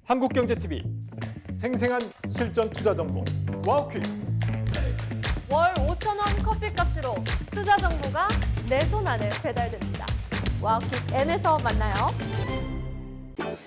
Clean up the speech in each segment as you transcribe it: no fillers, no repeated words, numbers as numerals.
한국경제TV 생생한 실전 투자 정보 와우퀴. 월 5,000원 커피값으로 투자 정보가 내 손 안에 배달됩니다. 와우킥 N에서 만나요.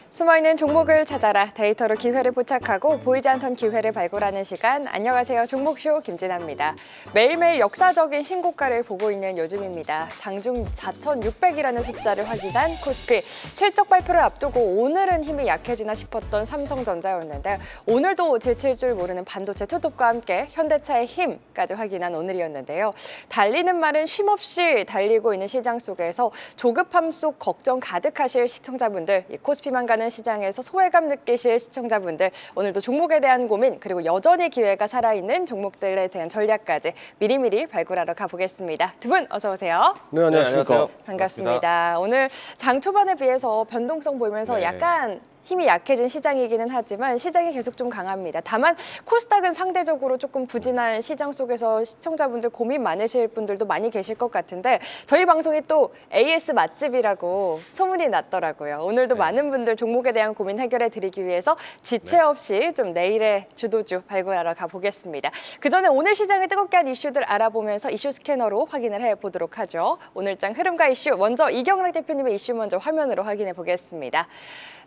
숨어있는 종목을 찾아라. 데이터로 기회를 포착하고 보이지 않던 기회를 발굴하는 시간. 안녕하세요. 종목쇼 김진아입니다. 매일매일 역사적인 신고가를 보고 있는 요즘입니다. 장중 4,600이라는 숫자를 확인한 코스피. 실적 발표를 앞두고 오늘은 힘이 약해지나 싶었던 삼성전자였는데 오늘도 지칠 줄 모르는 반도체 투톱과 함께 현대차의 힘까지 확인한 오늘이었는데요. 달리는 말은 쉼없이 달리고 있는 시장 속에서 조급함 속 걱정 가득하실 시청자분들, 이 코스피만 가는 시장에서 소외감 느끼실 시청자분들, 오늘도 종목에 대한 고민 그리고 여전히 기회가 살아있는 종목들에 대한 전략까지 미리미리 발굴하러 가보겠습니다. 두 분 어서 오세요. 네, 안녕하십니까. 안녕하세요. 반갑습니다. 오늘 장 초반에 비해서 변동성 보이면서 네. 약간 힘이 약해진 시장이기는 하지만 시장이 계속 좀 강합니다. 다만 코스닥은 상대적으로 조금 부진한 시장 속에서 시청자분들 고민 많으실 분들도 많이 계실 것 같은데 저희 방송이 또 AS 맛집이라고 소문이 났더라고요. 오늘도 네. 많은 분들 종목에 대한 고민 해결해 드리기 위해서 지체 없이 좀 내일의 주도주 발굴하러 가보겠습니다. 그 전에 오늘 시장을 뜨겁게 한 이슈들 알아보면서 이슈 스캐너로 확인을 해보도록 하죠. 오늘장 흐름과 이슈, 먼저 이경락 대표님의 이슈 먼저 화면으로 확인해 보겠습니다.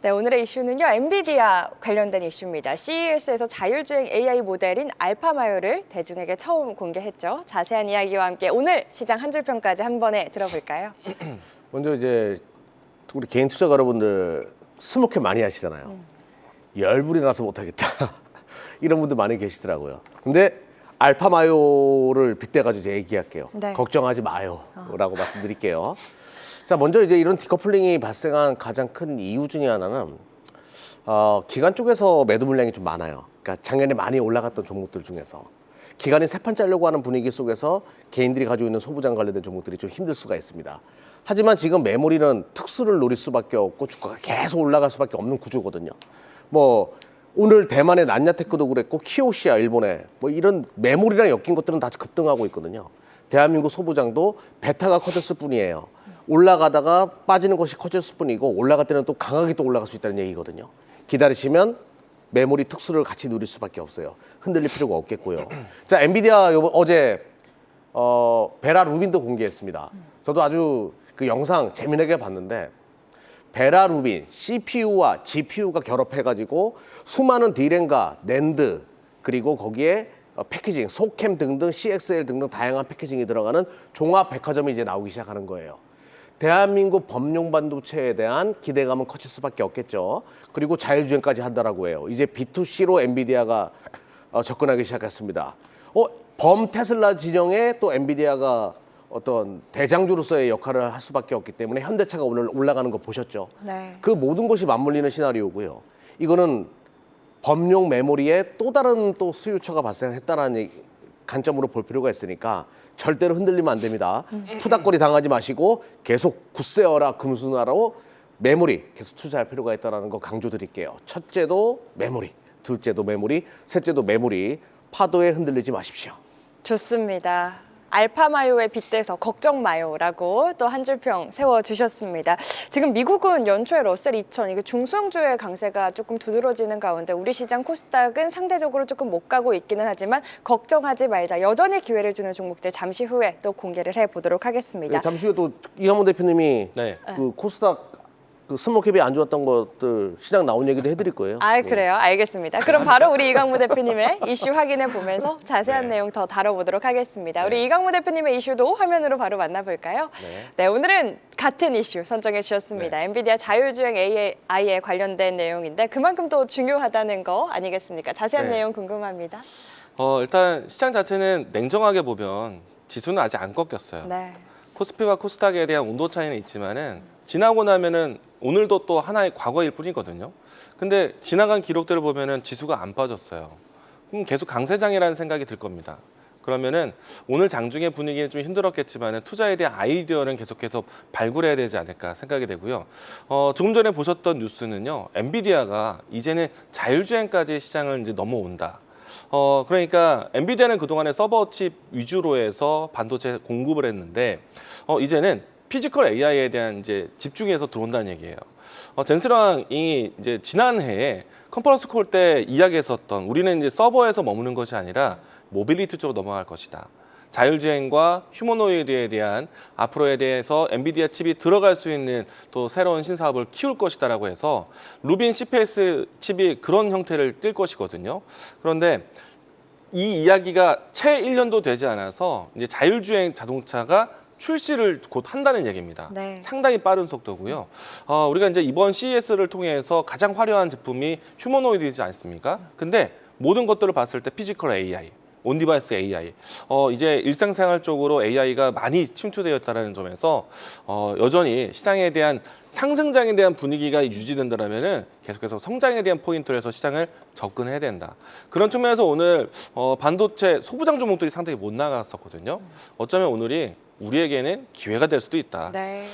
네, 오늘의 이슈는요, 엔비디아 관련된 이슈입니다. CES에서 자율주행 AI 모델인 알파마요를 대중에게 처음 공개했죠. 자세한 이야기와 함께 오늘 시장 한 줄 평까지 한 번에 들어볼까요? 먼저 이제 우리 개인 투자가 여러분들 스모켓 많이 하시잖아요. 열불이 나서 못하겠다. 이런 분들 많이 계시더라고요. 근데 알파마요를 빗대가지고 이제 얘기할게요. 네. 걱정하지 마요라고 말씀드릴게요. 자, 먼저 이제 이런 디커플링이 발생한 가장 큰 이유 중에 하나는 기관 쪽에서 매도 물량이 좀 많아요. 그러니까 작년에 많이 올라갔던 종목들 중에서 기관이 새 판 짜려고 하는 분위기 속에서 개인들이 가지고 있는 소부장 관련된 종목들이 좀 힘들 수가 있습니다. 하지만 지금 메모리는 특수를 노릴 수밖에 없고 주가가 계속 올라갈 수밖에 없는 구조거든요. 뭐 오늘 대만의 난야테크도 그랬고 키오시아 일본에 뭐 이런 메모리랑 엮인 것들은 다 급등하고 있거든요. 대한민국 소부장도 베타가 커졌을 뿐이에요. 올라가다가 빠지는 것이 커졌을 뿐이고 올라갈 때는 또 강하게 또 올라갈 수 있다는 얘기거든요. 기다리시면 메모리 특수를 같이 누릴 수밖에 없어요. 흔들릴 필요가 없겠고요. 자, 엔비디아 어제 베라 루빈도 공개했습니다. 저도 아주 그 영상 재미나게 봤는데 베라 루빈, CPU와 GPU가 결합해가지고 수많은 디램과 낸드 그리고 거기에 패키징, 소캠 등등 CXL 등등 다양한 패키징이 들어가는 종합 백화점이 이제 나오기 시작하는 거예요. 대한민국 범용 반도체에 대한 기대감은 커질 수밖에 없겠죠. 그리고 자율주행까지 한다라고 해요. 이제 B2C로 엔비디아가 접근하기 시작했습니다. 범 테슬라 진영에 또 엔비디아가 어떤 대장주로서의 역할을 할 수밖에 없기 때문에 현대차가 오늘 올라가는 거 보셨죠? 네. 그 모든 것이 맞물리는 시나리오고요. 이거는 범용 메모리에 또 다른 또 수요처가 발생했다라는 관점으로 볼 필요가 있으니까 절대로 흔들리면 안 됩니다. 푸닥거리 당하지 마시고 계속 굳세어라 금수나라로 메모리 계속 투자할 필요가 있다는 거 강조드릴게요. 첫째도 메모리, 둘째도 메모리, 셋째도 메모리. 파도에 흔들리지 마십시오. 좋습니다. 알파마요에 빗대서 걱정 마요라고 또 한 줄평 세워주셨습니다. 지금 미국은 연초에 러셀 2000, 이게 중소형주의 강세가 조금 두드러지는 가운데 우리 시장 코스닥은 상대적으로 조금 못 가고 있기는 하지만 걱정하지 말자. 여전히 기회를 주는 종목들 잠시 후에 또 공개를 해보도록 하겠습니다. 네, 잠시 후에 또 이강문 대표님이 네. 그 코스닥 그 스모캡이 안 좋았던 것들 시장 나온 얘기도 해드릴 거예요. 아, 그래요? 알겠습니다. 그럼 바로 우리 이강무 대표님의 이슈 확인해 보면서 자세한 네. 내용 더 다뤄보도록 하겠습니다. 우리 네. 이강무 대표님의 이슈도 화면으로 바로 만나볼까요? 네, 오늘은 같은 이슈 선정해 주셨습니다. 네. 엔비디아 자율주행 AI에 관련된 내용인데 그만큼 또 중요하다는 거 아니겠습니까? 자세한 네. 내용 궁금합니다. 일단 시장 자체는 냉정하게 보면 지수는 아직 안 꺾였어요. 네. 코스피와 코스닥에 대한 온도 차이는 있지만은 지나고 나면은 오늘도 또 하나의 과거일 뿐이거든요. 근데 지나간 기록들을 보면은 지수가 안 빠졌어요. 그럼 계속 강세장이라는 생각이 들 겁니다. 그러면은 오늘 장중의 분위기는 좀 힘들었겠지만 투자에 대한 아이디어는 계속해서 발굴해야 되지 않을까 생각이 되고요. 조금 전에 보셨던 뉴스는요. 엔비디아가 이제는 자율주행까지 시장을 이제 넘어온다. 그러니까 엔비디아는 그동안에 서버 칩 위주로 해서 반도체 공급을 했는데 이제는 피지컬 AI에 대한 이제 집중해서 들어온다는 얘기예요. 젠스랑이 이제 지난해에 컨퍼런스 콜 때 이야기했었던 우리는 이제 서버에서 머무는 것이 아니라 모빌리티 쪽으로 넘어갈 것이다. 자율주행과 휴머노이드에 대한 앞으로에 대해서 엔비디아 칩이 들어갈 수 있는 또 새로운 신사업을 키울 것이다라고 해서 루빈 CPS 칩이 그런 형태를 띌 것이거든요. 그런데 이 이야기가 채 1년도 되지 않아서 이제 자율주행 자동차가 출시를 곧 한다는 얘기입니다. 네. 상당히 빠른 속도고요. 우리가 이제 이번 CES를 통해서 가장 화려한 제품이 휴머노이드이지 않습니까? 근데 모든 것들을 봤을 때 피지컬 AI, 온디바이스 AI, 이제 일상생활 쪽으로 AI가 많이 침투되었다는 점에서 여전히 시장에 대한 상승장에 대한 분위기가 유지된다면은 계속해서 성장에 대한 포인트를 해서 시장을 접근해야 된다. 그런 측면에서 오늘 반도체 소부장 종목들이 상당히 못 나갔었거든요. 어쩌면 오늘이 우리에게는 기회가 될 수도 있다. 네.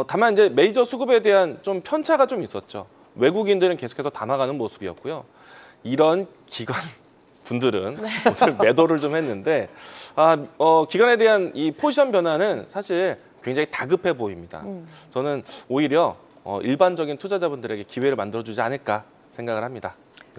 다만 이제 메이저 수급에 대한 좀 편차가 좀 있었죠. 외국인들은 계속해서 담아가는 모습이었고요. 이런 기관 분들은 오늘 매도를 좀 했는데 기관에 대한 이 포지션 변화는 사실 굉장히 다급해 보입니다. 저는 오히려 일반적인 투자자분들에게 기회를 만들어주지 않을까 생각을 합니다.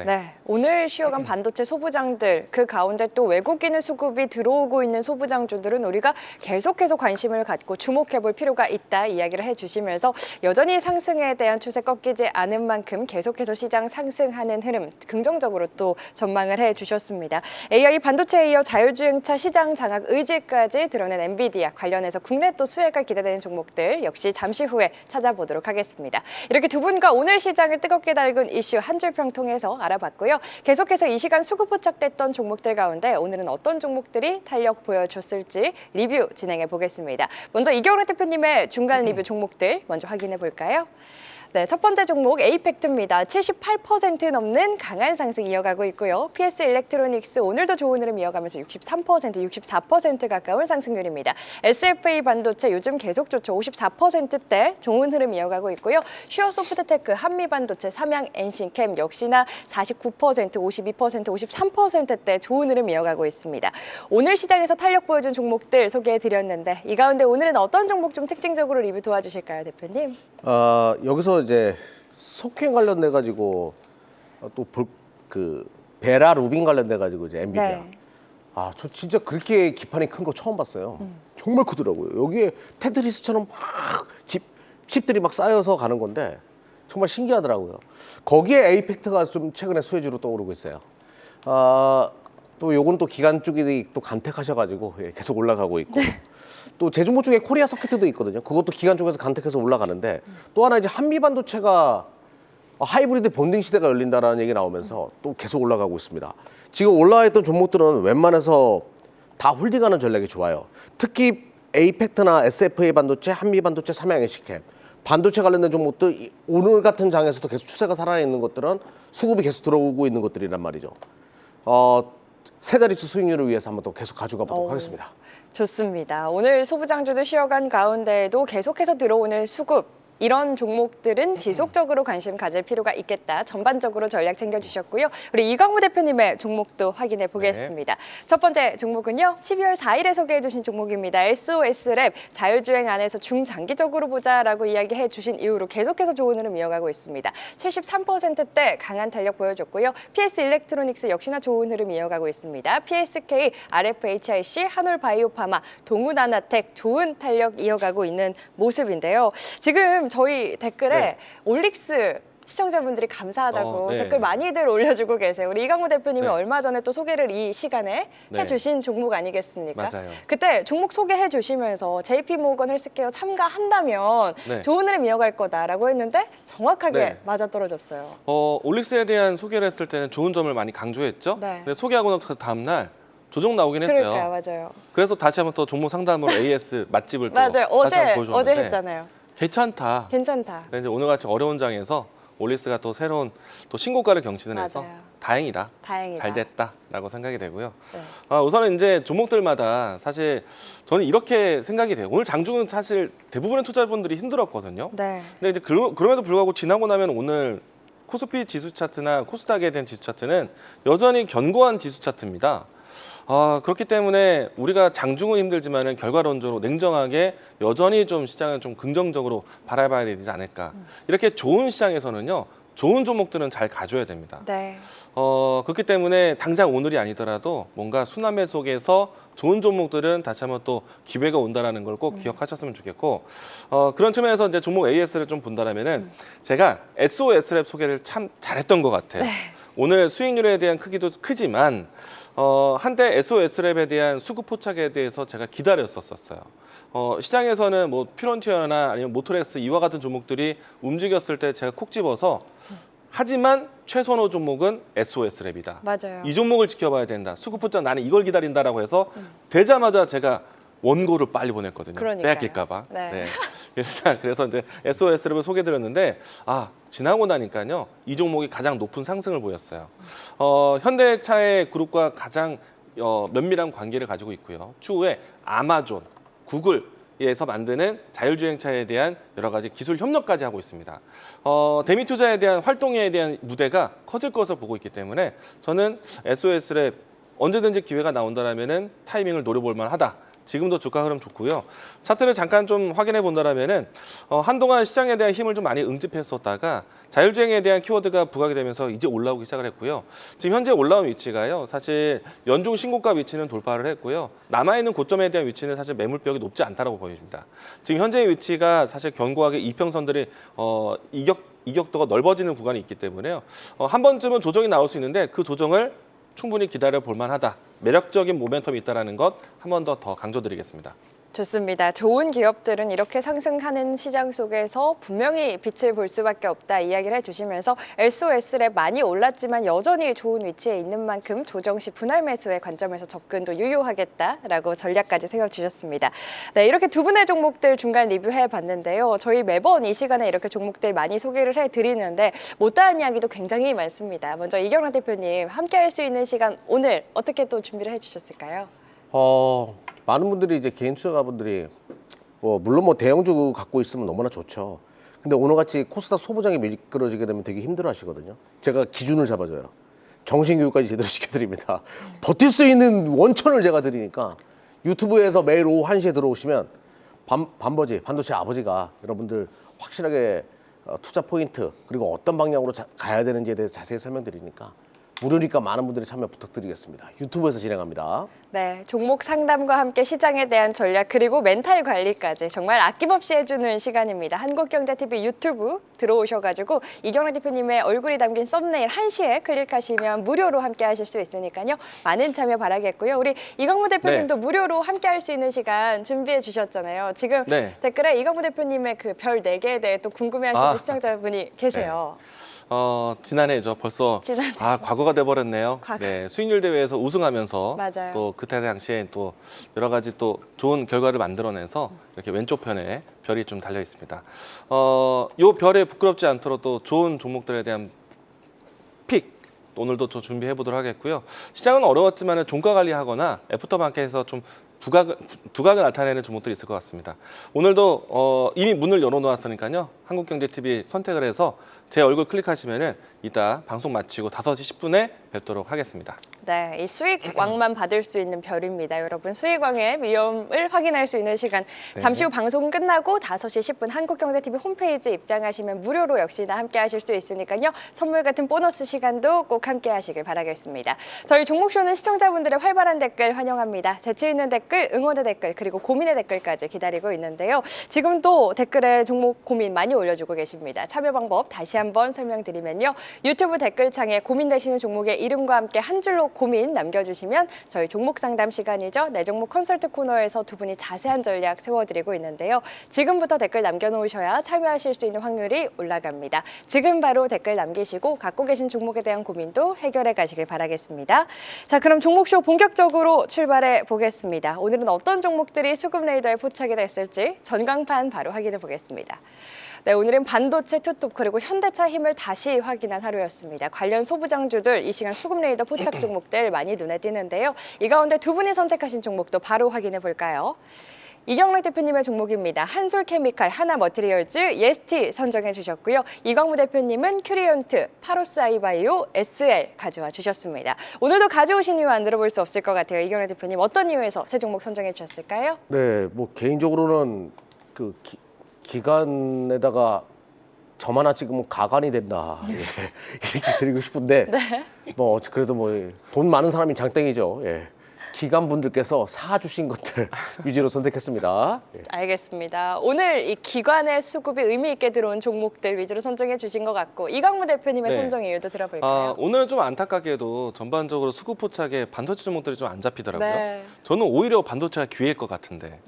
네. 오늘 쉬어간 반도체 소부장들, 그 가운데 또 외국인의 수급이 들어오고 있는 소부장주들은 우리가 계속해서 관심을 갖고 주목해 볼 필요가 있다 이야기를 해주시면서 여전히 상승에 대한 추세 꺾이지 않은 만큼 계속해서 시장 상승하는 흐름 긍정적으로 또 전망을 해주셨습니다. AI 반도체에 이어 자율주행차 시장 장악 의지까지 드러낸 엔비디아 관련해서 국내 또 수혜가 기대되는 종목들 역시 잠시 후에 찾아보도록 하겠습니다. 이렇게 두 분과 오늘 시장을 뜨겁게 달군 이슈 한 줄 평 통해서 알아봤고요. 계속해서 이 시간 수급 포착됐던 종목들 가운데 오늘은 어떤 종목들이 탄력 보여줬을지 리뷰 진행해 보겠습니다. 먼저 이경락 대표님의 중간 리뷰 종목들 먼저 확인해 볼까요? 네, 첫 번째 종목 에이펙트입니다. 78% 넘는 강한 상승 이어가고 있고요. PS 일렉트로닉스 오늘도 좋은 흐름 이어가면서 63%, 64% 가까운 상승률입니다. SFA 반도체 요즘 계속 좋죠. 54%대 좋은 흐름 이어가고 있고요. 슈어소프트테크, 한미반도체, 삼양, 엔신캠 역시나 49%, 52%, 53%대 좋은 흐름 이어가고 있습니다. 오늘 시장에서 탄력 보여준 종목들 소개해드렸는데 이 가운데 오늘은 어떤 종목 좀 특징적으로 리뷰 도와주실까요, 대표님? 여기서 이제 속행 관련돼 가지고 또 그 베라 루빈 관련돼 가지고 이제 엔비디아. 네. 저 진짜 그렇게 기판이 큰 거 처음 봤어요. 정말 크더라고요. 여기에 테트리스처럼 막 칩들이 막 쌓여서 가는 건데 정말 신기하더라고요. 거기에 에이펙트가 좀 최근에 수혜주로 떠오르고 있어요. 또 요건 또 기관 쪽이 또 간택하셔가지고 계속 올라가고 있고. 또 제종목 중에 코리아 서킷도 있거든요. 그것도 기관 쪽에서 간택해서 올라가는데 또 하나 이제 한미반도체가 하이브리드 본딩 시대가 열린다라는 얘기 나오면서 또 계속 올라가고 있습니다. 지금 올라와 있던 종목들은 웬만해서 다 홀딩하는 전략이 좋아요. 특히 에이펙트나 SFA 반도체, 한미반도체, 삼양 엔시캠 반도체 관련된 종목들 오늘 같은 장에서도 계속 추세가 살아있는 것들은 수급이 계속 들어오고 있는 것들이란 말이죠. 세 자릿수 수익률을 위해서 한번 더 계속 가져가 보도록 하겠습니다. 좋습니다. 오늘 소부장주도 쉬어간 가운데에도 계속해서 들어오는 수급 이런 종목들은 지속적으로 관심 가질 필요가 있겠다. 전반적으로 전략 챙겨주셨고요. 우리 이광우 대표님의 종목도 확인해 보겠습니다. 첫 번째 종목은요. 12월 4일에 소개해 주신 종목입니다. SOS랩 자율주행 안에서 중장기적으로 보자라고 이야기해 주신 이후로 계속해서 좋은 흐름 이어가고 있습니다. 73%대 강한 탄력 보여줬고요. PS 일렉트로닉스 역시나 좋은 흐름 이어가고 있습니다. PSK, RFHIC, 한올바이오파마, 동우나나텍 좋은 탄력 이어가고 있는 모습인데요. 지금 저희 댓글에 올릭스 시청자분들이 감사하다고 댓글 많이들 올려주고 계세요. 우리 이강우 대표님이 얼마 전에 또 소개를 이 시간에 해주신 종목 아니겠습니까? 맞아요. 그때 종목 소개해 주시면서 JP모건 헬스케어 참가한다면 좋은 흐름 이어갈 거다라고 했는데 정확하게 맞아떨어졌어요. 올릭스에 대한 소개를 했을 때는 좋은 점을 많이 강조했죠. 근데 소개하고 나서 다음 날 조정 나오긴 했어요. 그러니까요, 맞아요. 그래서 다시 한번 또 종목 상담으로 AS 맛집을 또 맞아요. 다시 한번 보여줬는데 어제 했잖아요. 괜찮다. 괜찮다. 근데 이제 오늘같이 어려운 장에서 올릭스가 또 새로운 또 신고가를 경신을 해서 다행이다. 다행이다. 잘 됐다라고 생각이 되고요. 우선은 이제 종목들마다 사실 저는 이렇게 생각이 돼요. 오늘 장중은 사실 대부분의 투자자분들이 힘들었거든요. 근데 이제 그럼에도 불구하고 지나고 나면 오늘 코스피 지수 차트나 코스닥에 대한 지수 차트는 여전히 견고한 지수 차트입니다. 그렇기 때문에 우리가 장중은 힘들지만은 결과론적으로 냉정하게 여전히 좀 시장은 좀 긍정적으로 바라봐야 되지 않을까. 이렇게 좋은 시장에서는요, 좋은 종목들은 잘 가져야 됩니다. 네. 그렇기 때문에 당장 오늘이 아니더라도 뭔가 순환매 속에서 좋은 종목들은 다시 한번 또 기회가 온다라는 걸 꼭 기억하셨으면 좋겠고, 그런 측면에서 이제 종목 AS를 좀 본다라면은 제가 SOS랩 소개를 참 잘했던 것 같아요. 네. 오늘 수익률에 대한 크기도 크지만 한때 SOS랩에 대한 수급 포착에 대해서 제가 기다렸었어요. 시장에서는 뭐 퓨런티어나 아니면 모토렉스 이와 같은 종목들이 움직였을 때 제가 콕 집어서 하지만 최선호 종목은 SOS랩이다. 맞아요. 이 종목을 지켜봐야 된다. 수급 포착 나는 이걸 기다린다라고 해서 되자마자 제가 원고를 빨리 보냈거든요. 그러니까요. 빼앗길까 봐. 네. 그래서 이제 SOS를 소개드렸는데 지나고 나니까요. 이 종목이 가장 높은 상승을 보였어요. 현대차의 그룹과 가장 면밀한 관계를 가지고 있고요. 추후에 아마존, 구글에서 만드는 자율주행차에 대한 여러 가지 기술 협력까지 하고 있습니다. 대미투자에 대한 활동에 대한 무대가 커질 것을 보고 있기 때문에 저는 SOS랩 언제든지 기회가 나온다라면은 타이밍을 노려볼 만하다. 지금도 주가 흐름 좋고요. 차트를 잠깐 좀 확인해 본다라면은 한동안 시장에 대한 힘을 좀 많이 응집했었다가 자율주행에 대한 키워드가 부각이 되면서 이제 올라오기 시작을 했고요. 지금 현재 올라온 위치가요. 사실 연중 신고가 위치는 돌파를 했고요. 남아있는 고점에 대한 위치는 사실 매물벽이 높지 않다라고 보입니다. 지금 현재의 위치가 사실 견고하게 이평선들이 이격도가 넓어지는 구간이 있기 때문에요. 한 번쯤은 조정이 나올 수 있는데 그 조정을 충분히 기다려 볼 만하다. 매력적인 모멘텀이 있다는 것 한 번 더 강조드리겠습니다. 좋습니다. 좋은 기업들은 이렇게 상승하는 시장 속에서 분명히 빛을 볼 수밖에 없다 이야기를 해주시면서 SOS랩 많이 올랐지만 여전히 좋은 위치에 있는 만큼 조정 시 분할 매수의 관점에서 접근도 유효하겠다라고 전략까지 세워주셨습니다. 네, 이렇게 두 분의 종목들 중간 리뷰해 봤는데요. 저희 매번 이 시간에 이렇게 종목들 많이 소개를 해드리는데 못다한 이야기도 굉장히 많습니다. 먼저 이경란 대표님 함께 할 수 있는 시간 오늘 어떻게 또 준비를 해주셨을까요? 많은 분들이 이제 개인 투자가분들이 물론 뭐 대형주 갖고 있으면 너무나 좋죠. 근데 오늘같이 코스닥 소부장이 미끄러지게 되면 되게 힘들어하시거든요. 제가 기준을 잡아줘요. 정신교육까지 제대로 시켜드립니다. 버틸 수 있는 원천을 제가 드리니까 유튜브에서 매일 오후 1시에 들어오시면 반도체 아버지가 여러분들 확실하게 투자 포인트 그리고 어떤 방향으로 가야 되는지에 대해서 자세히 설명드리니까 무료니까 많은 분들이 참여 부탁드리겠습니다. 유튜브에서 진행합니다. 네, 종목 상담과 함께 시장에 대한 전략 그리고 멘탈 관리까지 정말 아낌없이 해주는 시간입니다. 한국경제TV 유튜브 들어오셔가지고 이경란 대표님의 얼굴이 담긴 썸네일 1시에 클릭하시면 무료로 함께 하실 수 있으니까요. 많은 참여 바라겠고요. 우리 이광무 대표님도 무료로 함께 할 수 있는 시간 준비해 주셨잖아요. 지금 댓글에 이광무 대표님의 그 별 4개에 대해 또 궁금해하시는 시청자분이 계세요. 지난해죠. 벌써 과거가 돼버렸네요. 네, 수익률 대회에서 우승하면서 맞아요. 또 그때 당시에 또 여러 가지 또 좋은 결과를 만들어내서 이렇게 왼쪽 편에 별이 좀 달려 있습니다. 요 별에 부끄럽지 않도록 또 좋은 종목들에 대한 픽 오늘도 좀 준비해 보도록 하겠고요. 시장은 어려웠지만 종가 관리하거나 애프터마켓에서 좀 두각을 나타내는 종목들이 있을 것 같습니다. 오늘도 이미 문을 열어놓았으니까요. 한국경제TV 선택을 해서 제 얼굴 클릭하시면은 이따 방송 마치고 5시 10분에 뵙도록 하겠습니다. 네, 이 수익왕만 받을 수 있는 별입니다. 여러분 수익왕의 위험을 확인할 수 있는 시간. 잠시 후 방송 끝나고 5시 10분 한국경제TV 홈페이지 입장하시면 무료로 역시나 함께 하실 수 있으니까요. 선물 같은 보너스 시간도 꼭 함께 하시길 바라겠습니다. 저희 종목쇼는 시청자분들의 활발한 댓글 환영합니다. 재치 있는 댓글, 응원의 댓글, 그리고 고민의 댓글까지 기다리고 있는데요. 지금도 댓글에 종목 고민 많이 올려주고 계십니다. 참여 방법 다시 한번 설명드리면요. 유튜브 댓글창에 고민되시는 종목의 이름과 함께 한 줄로 고민 남겨주시면 저희 종목 상담 시간이죠. 내 종목 컨설트 코너에서 두 분이 자세한 전략 세워드리고 있는데요. 지금부터 댓글 남겨놓으셔야 참여하실 수 있는 확률이 올라갑니다. 지금 바로 댓글 남기시고 갖고 계신 종목에 대한 고민도 해결해 가시길 바라겠습니다. 자, 그럼 종목쇼 본격적으로 출발해 보겠습니다. 오늘은 어떤 종목들이 수급 레이더에 포착이 됐을지 전광판 바로 확인해 보겠습니다. 네, 오늘은 반도체, 투톱 그리고 현대차 힘을 다시 확인한 하루였습니다. 관련 소부장주들 이 시간 수급 레이더 포착 종목들 많이 눈에 띄는데요. 이 가운데 두 분이 선택하신 종목도 바로 확인해 볼까요? 이경락 대표님의 종목입니다. 한솔케미칼, 하나머티리얼즈, 예스티 선정해 주셨고요. 이광무 대표님은 큐리온트, 파로스아이바이오, SL 가져와 주셨습니다. 오늘도 가져오신 이유 안 들어볼 수 없을 것 같아요. 이경락 대표님 어떤 이유에서 새 종목 선정해 주셨을까요? 네, 뭐 개인적으로는 그 기간에다가 점 하나 찍으면 가관이 된다. 예, 이렇게 드리고 싶은데 뭐 그래도 뭐 돈 많은 사람이 장땡이죠. 예. 기관분들께서 사주신 것들 위주로 선택했습니다. 예. 알겠습니다. 오늘 이 기관의 수급이 의미 있게 들어온 종목들 위주로 선정해 주신 것 같고 이광무 대표님의 네. 선정 이유도 들어볼까요? 오늘은 좀 안타깝게도 전반적으로 수급 포착에 반도체 종목들이 좀 안 잡히더라고요. 네. 저는 오히려 반도체가 기회일 것 같은데.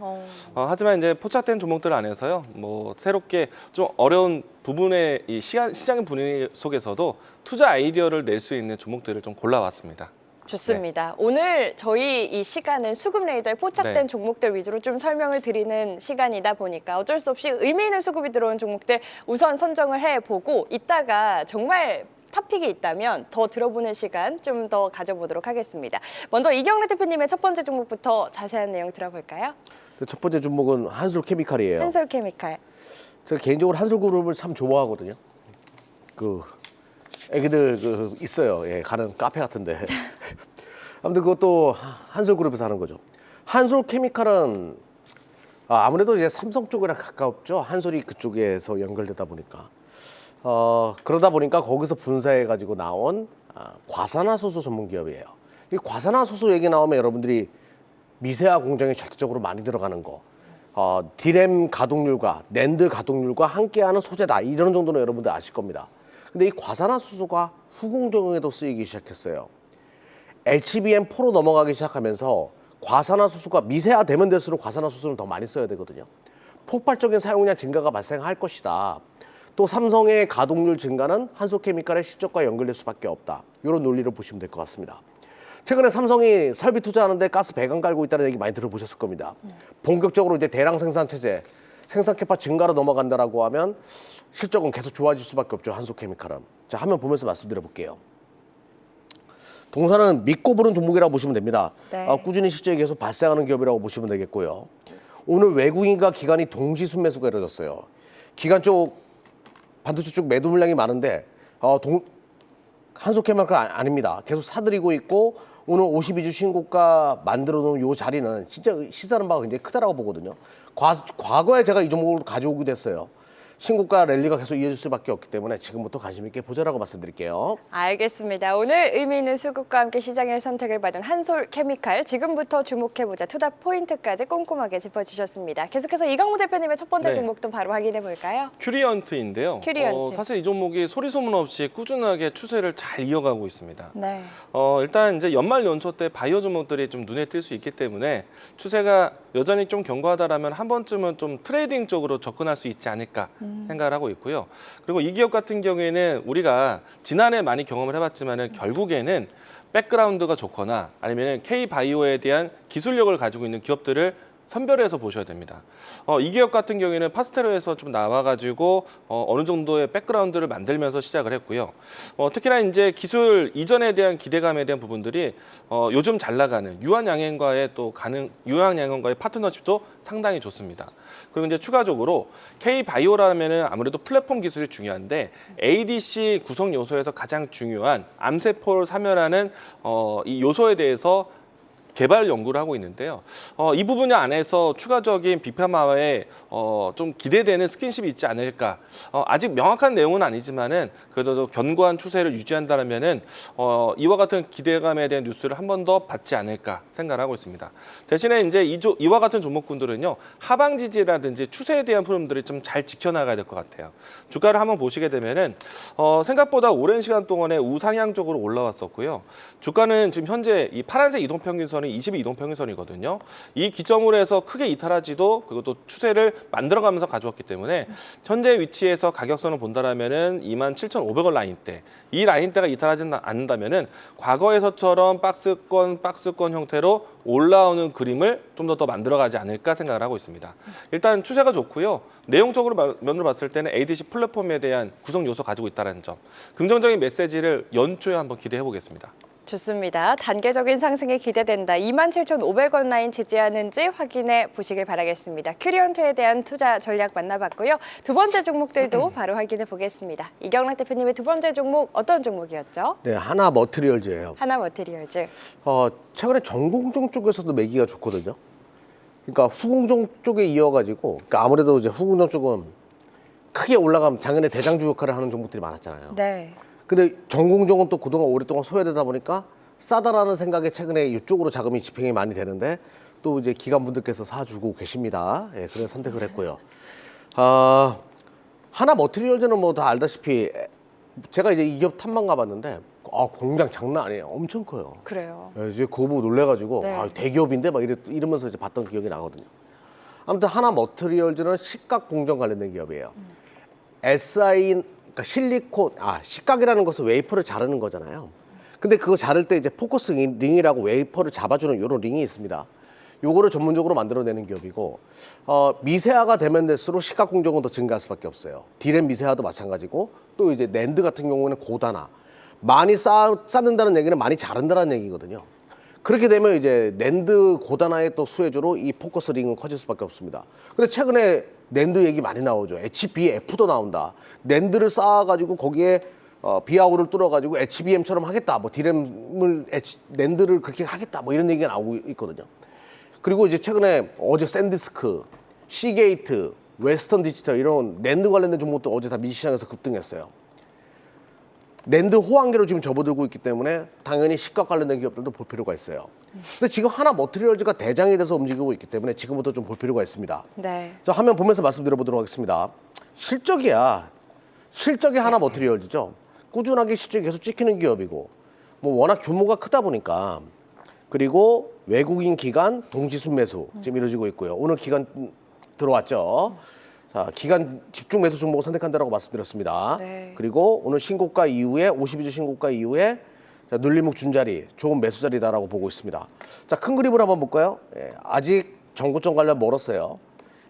하지만 이제 포착된 종목들 안에서요, 뭐 새롭게 좀 어려운 부분의 이 시장의 분위기 속에서도 투자 아이디어를 낼 수 있는 종목들을 좀 골라왔습니다. 좋습니다. 오늘 저희 이 시간은 수급 레이더에 포착된 네. 종목들 위주로 좀 설명을 드리는 시간이다 보니까 어쩔 수 없이 의미 있는 수급이 들어온 종목들 우선 선정을 해보고 이따가 정말 탑픽이 있다면 더 들어보는 시간 좀 더 가져보도록 하겠습니다. 먼저 이경락 대표님의 첫 번째 종목부터 자세한 내용 들어볼까요? 첫 번째 종목은 한솔케미칼이에요. 한솔케미칼. 제가 개인적으로 한솔그룹을 참 좋아하거든요. 그 애기들 그 있어요. 예, 가는 카페 같은데. 아무튼 그것도 한솔그룹에서 하는 거죠. 한솔케미칼은 아무래도 이제 삼성 쪽이랑 가깝죠. 한솔이 그쪽에서 연결되다 보니까. 그러다 보니까 거기서 분사해 가지고 나온 과산화수소 전문 기업이에요. 이 과산화수소 얘기 나오면 여러분들이 미세화 공정에 절대적으로 많이 들어가는 거. 디램 가동률과 낸드 가동률과 함께하는 소재다. 이런 정도는 여러분들 아실 겁니다. 근데 이 과산화수소가 후공정에도 쓰이기 시작했어요. HBM4로 넘어가기 시작하면서 과산화수소가 미세화되면 될수록 과산화수소는 더 많이 써야 되거든요. 폭발적인 사용량 증가가 발생할 것이다. 또 삼성의 가동률 증가는 한솔케미칼의 실적과 연결될 수밖에 없다. 이런 논리를 보시면 될 것 같습니다. 최근에 삼성이 설비 투자하는데 가스 배관 깔고 있다는 얘기 많이 들어보셨을 겁니다. 본격적으로 이제 대량 생산 체제, 생산 캐파 증가로 넘어간다라고 하면 실적은 계속 좋아질 수밖에 없죠. 한솔케미칼은. 자, 화면 보면서 말씀드려 볼게요. 동사는 믿고 부른 종목이라고 보시면 됩니다. 네. 꾸준히 실적이 계속 발생하는 기업이라고 보시면 되겠고요. 오늘 외국인과 기관이 동시 순매수가 이루어졌어요. 기관 쪽, 반도체 쪽 매도 물량이 많은데 한솔케미칼 아닙니다. 계속 사들이고 있고 오늘 52주 신고가 만들어 놓은 이 자리는 진짜 시사하는 바가 굉장히 크다라고 보거든요. 과거에 제가 이 종목을 가져오기도 했어요. 신고가 랠리가 계속 이어질 수밖에 없기 때문에 지금부터 관심 있게 보자라고 말씀드릴게요. 알겠습니다. 오늘 의미 있는 수급과 함께 시장의 선택을 받은 한솔케미칼 지금부터 주목해보자 투자 포인트까지 꼼꼼하게 짚어주셨습니다. 계속해서 이광무 대표님의 첫 번째 네. 종목도 바로 확인해 볼까요? 큐리언트인데요. 큐리언트. 사실 이 종목이 소리 소문 없이 꾸준하게 추세를 잘 이어가고 있습니다. 네. 일단 이제 연말 연초 때 바이오 종목들이 좀 눈에 띌 수 있기 때문에 추세가 여전히 좀 견고하다라면 한 번쯤은 좀 트레이딩 쪽으로 접근할 수 있지 않을까 생각을 하고 있고요. 그리고 이 기업 같은 경우에는 우리가 지난해 많이 경험을 해봤지만은 결국에는 백그라운드가 좋거나 아니면 K바이오에 대한 기술력을 가지고 있는 기업들을 선별해서 보셔야 됩니다. 이 기업 같은 경우에는 파스테로에서 좀 나와가지고 어느 정도의 백그라운드를 만들면서 시작을 했고요. 특히나 이제 기술 이전에 대한 기대감에 대한 부분들이 요즘 잘 나가는 유한양행과의 유한양행과의 파트너십도 상당히 좋습니다. 그리고 이제 추가적으로 K바이오라면은 아무래도 플랫폼 기술이 중요한데 ADC 구성 요소에서 가장 중요한 암세포를 사멸하는 이 요소에 대해서 개발 연구를 하고 있는데요. 이 부분 안에서 추가적인 빅파마에 좀 기대되는 스킨십이 있지 않을까. 아직 명확한 내용은 아니지만은 그래도 견고한 추세를 유지한다면은 이와 같은 기대감에 대한 뉴스를 한 번 더 받지 않을까 생각을 하고 있습니다. 대신에 이제 이와 같은 종목군들은요 하방 지지라든지 추세에 대한 흐름들이 좀 잘 지켜나가야 될 것 같아요. 주가를 한번 보시게 되면은 생각보다 오랜 시간 동안에 우상향 쪽으로 올라왔었고요. 주가는 지금 현재 이 파란색 이동평균선 22이동평균선이거든요. 이 기점으로 해서 크게 이탈하지도 그것도 추세를 만들어가면서 가져왔기 때문에 현재 위치에서 가격선을 본다라면은 27,500원 라인대, 이 라인대가 이탈하지 않는다면은 과거에서처럼 박스권 형태로 올라오는 그림을 좀 더 만들어가지 않을까 생각을 하고 있습니다. 일단 추세가 좋고요. 내용적으로 면으로 봤을 때는 ADC 플랫폼에 대한 구성 요소 가지고 있다는 점, 긍정적인 메시지를 연초에 한번 기대해 보겠습니다. 좋습니다. 단계적인 상승이 기대된다. 27,500원 라인 지지하는지 확인해 보시길 바라겠습니다. 큐리온트에 대한 투자 전략 만나봤고요. 두 번째 종목들도 바로 확인해 보겠습니다. 이경락 대표님의 두 번째 종목 어떤 종목이었죠? 네, 하나 머티리얼즈예요. 하나머티리얼즈. 최근에 전공종 쪽에서도 매기가 좋거든요. 그러니까 후공종 쪽에 이어가지고, 그러니까 아무래도 이제 후공종 쪽은 크게 올라가면 작년에 대장주 역할을 하는 종목들이 많았잖아요. 네. 근데 전공종은 또 그동안 오랫동안 소외되다 보니까 싸다라는 생각에 최근에 이쪽으로 자금이 집행이 많이 되는데 또 이제 기관분들께서 사주고 계십니다. 예, 그래서 선택을 했고요. 하나 머티리얼즈는 뭐 다 알다시피 제가 이제 이 기업 탐방 가봤는데 공장 장난 아니에요. 엄청 커요. 그래요. 예, 이제 그거 보고 놀래가지고 네. 대기업인데 막 이러면서 이제 봤던 기억이 나거든요. 아무튼 하나 머티리얼즈는 식각 공정 관련된 기업이에요. SI 그러니까 실리콘, 식각이라는 것은 웨이퍼를 자르는 거잖아요. 근데 그거 자를 때 이제 포커스 링이라고 웨이퍼를 잡아주는 이런 링이 있습니다. 요거를 전문적으로 만들어내는 기업이고, 미세화가 되면 될수록 식각 공정은 더 증가할 수밖에 없어요. 디램 미세화도 마찬가지고, 또 이제 낸드 같은 경우에는 고단화. 많이 쌓는다는 얘기는 많이 자른다는 얘기거든요. 그렇게 되면 이제 낸드 고단화의 또 수혜주로 이 포커스 링은 커질 수밖에 없습니다. 근데 최근에 낸드 얘기 많이 나오죠. HBF도 나온다. 낸드를 쌓아가지고 거기에 비아우를 뚫어가지고 HBM처럼 하겠다. 뭐 디램을 낸드를 그렇게 하겠다. 뭐 이런 얘기가 나오고 있거든요. 그리고 이제 최근에 어제 샌디스크, 시게이트, 웨스턴 디지털 이런 낸드 관련된 종목도 어제 다 미시장에서 급등했어요. 낸드 호황기로 지금 접어들고 있기 때문에 당연히 식각 관련된 기업들도 볼 필요가 있어요. 근데 지금 하나 머티리얼즈가 대장이 돼서 움직이고 있기 때문에 지금부터 좀 볼 필요가 있습니다. 네. 자, 화면 보면서 말씀드려보도록 하겠습니다. 실적이 하나 머티리얼즈죠. 꾸준하게 실적이 계속 찍히는 기업이고, 뭐 워낙 규모가 크다 보니까, 그리고 외국인 기관 동시 순매수 지금 이루어지고 있고요. 오늘 기관 들어왔죠. 자, 기간 집중 매수 종목을 선택한다라고 말씀드렸습니다. 네. 그리고 오늘 신고가 이후에 52주 신고가 이후에 자, 눌림목 준자리, 좋은 매수 자리다라고 보고 있습니다. 자, 큰 그림을 한번 볼까요? 예, 아직 정고점 관련 멀었어요.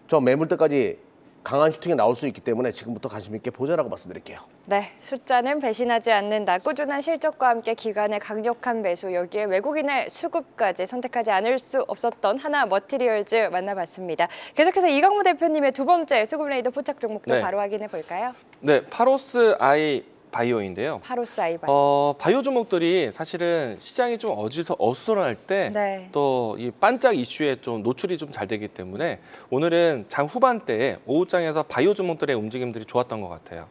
저 매물대까지 강한 슈팅이 나올 수 있기 때문에 지금부터 관심 있게 보자라고 말씀드릴게요. 네, 숫자는 배신하지 않는다. 꾸준한 실적과 함께 기관의 강력한 매수, 여기에 외국인의 수급까지 선택하지 않을 수 없었던 하나 머티리얼즈 만나봤습니다. 계속해서 이강무 대표님의 두 번째 수급 레이더 포착 종목도 네. 바로 확인해 볼까요? 네, 파로스 아이 바이오인데요. 파로스 아이바이오. 바이오 종목들이 사실은 시장이 좀 어수선할 때 네. 또 이 반짝 이슈에 좀 노출이 좀 잘 되기 때문에 오늘은 장 후반대에 오후장에서 바이오 종목들의 움직임들이 좋았던 것 같아요.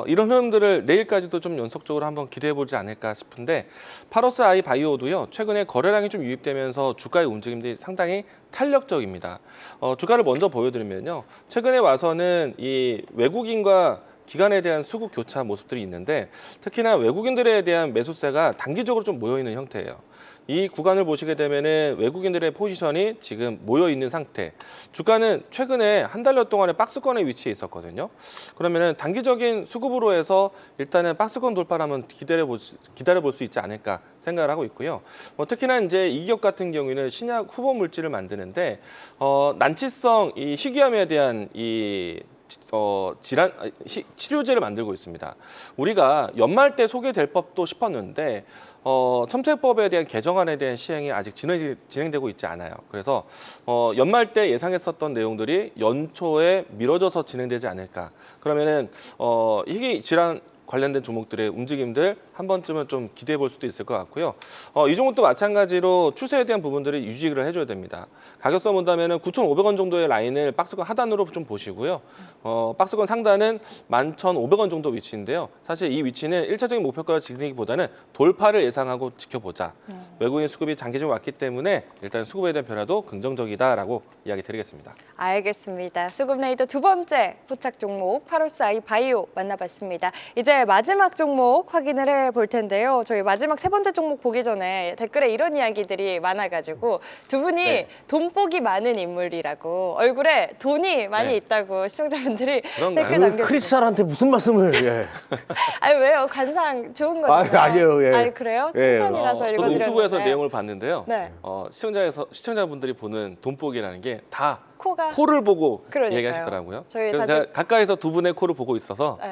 이런 흐름들을 내일까지도 좀 연속적으로 한번 기대해 보지 않을까 싶은데 파로스 아이 바이오도요. 최근에 거래량이 좀 유입되면서 주가의 움직임들이 상당히 탄력적입니다. 주가를 먼저 보여드리면요. 최근에 와서는 이 외국인과 기관에 대한 수급 교차 모습들이 있는데 특히나 외국인들에 대한 매수세가 단기적으로 좀 모여있는 형태예요. 이 구간을 보시게 되면은 외국인들의 포지션이 지금 모여 있는 상태. 주가는 최근에 한 달여 동안에 박스권에 위치해 있었거든요. 그러면은 단기적인 수급으로 해서 일단은 박스권 돌파를 한번 기다려볼 수 있지 않을까 생각을 하고 있고요. 특히나 이제 이 기업 같은 경우에는 신약 후보 물질을 만드는데 난치성 이 희귀암에 대한 이 치료제를 만들고 있습니다. 우리가 연말 때 소개될 법도 싶었는데 첨세법에 대한 개정안에 대한 시행이 아직 진행되고 있지 않아요. 그래서 연말 때 예상했었던 내용들이 연초에 미뤄져서 진행되지 않을까. 그러면은 희귀 질환 관련된 종목들의 움직임들 한 번쯤은 좀 기대해 볼 수도 있을 것 같고요. 이 종목도 마찬가지로 추세에 대한 부분들을 유지를 해줘야 됩니다. 가격선 본다면 9,500원 정도의 라인을 박스권 하단으로 좀 보시고요. 박스권 상단은 11,500원 정도 위치인데요. 사실 이 위치는 1차적인 목표가를 지키기보다는 돌파를 예상하고 지켜보자. 외국인 수급이 장기적으로 왔기 때문에 일단 수급에 대한 변화도 긍정적이다라고 이야기 드리겠습니다. 알겠습니다. 수급 레이더 두 번째 포착 종목 파로스 아이 바이오 만나봤습니다. 이제 마지막 종목 확인을 해볼 텐데요. 저희 마지막 세 번째 종목 보기 전에 댓글에 이런 이야기들이 많아가지고 두 분이 네. 돈복이 많은 인물이라고 얼굴에 돈이 많이 네. 있다고 시청자분들이 그런가요? 댓글 남겨주세요. 크리스탈한테 무슨 말씀을? 예. 아니 왜요? 관상 좋은 거잖아요. 아니에요. 예. 아니 그래요? 예. 칭찬이라서 저도 읽어드렸는데. 유튜브에서 내용을 봤는데요. 네. 시청자분들이 보는 돈복이라는 게 다 코가 코를 보고 그러니까요. 얘기하시더라고요. 저희 그래서 다들- 제가 가까이서 두 분의 코를 보고 있어서 네.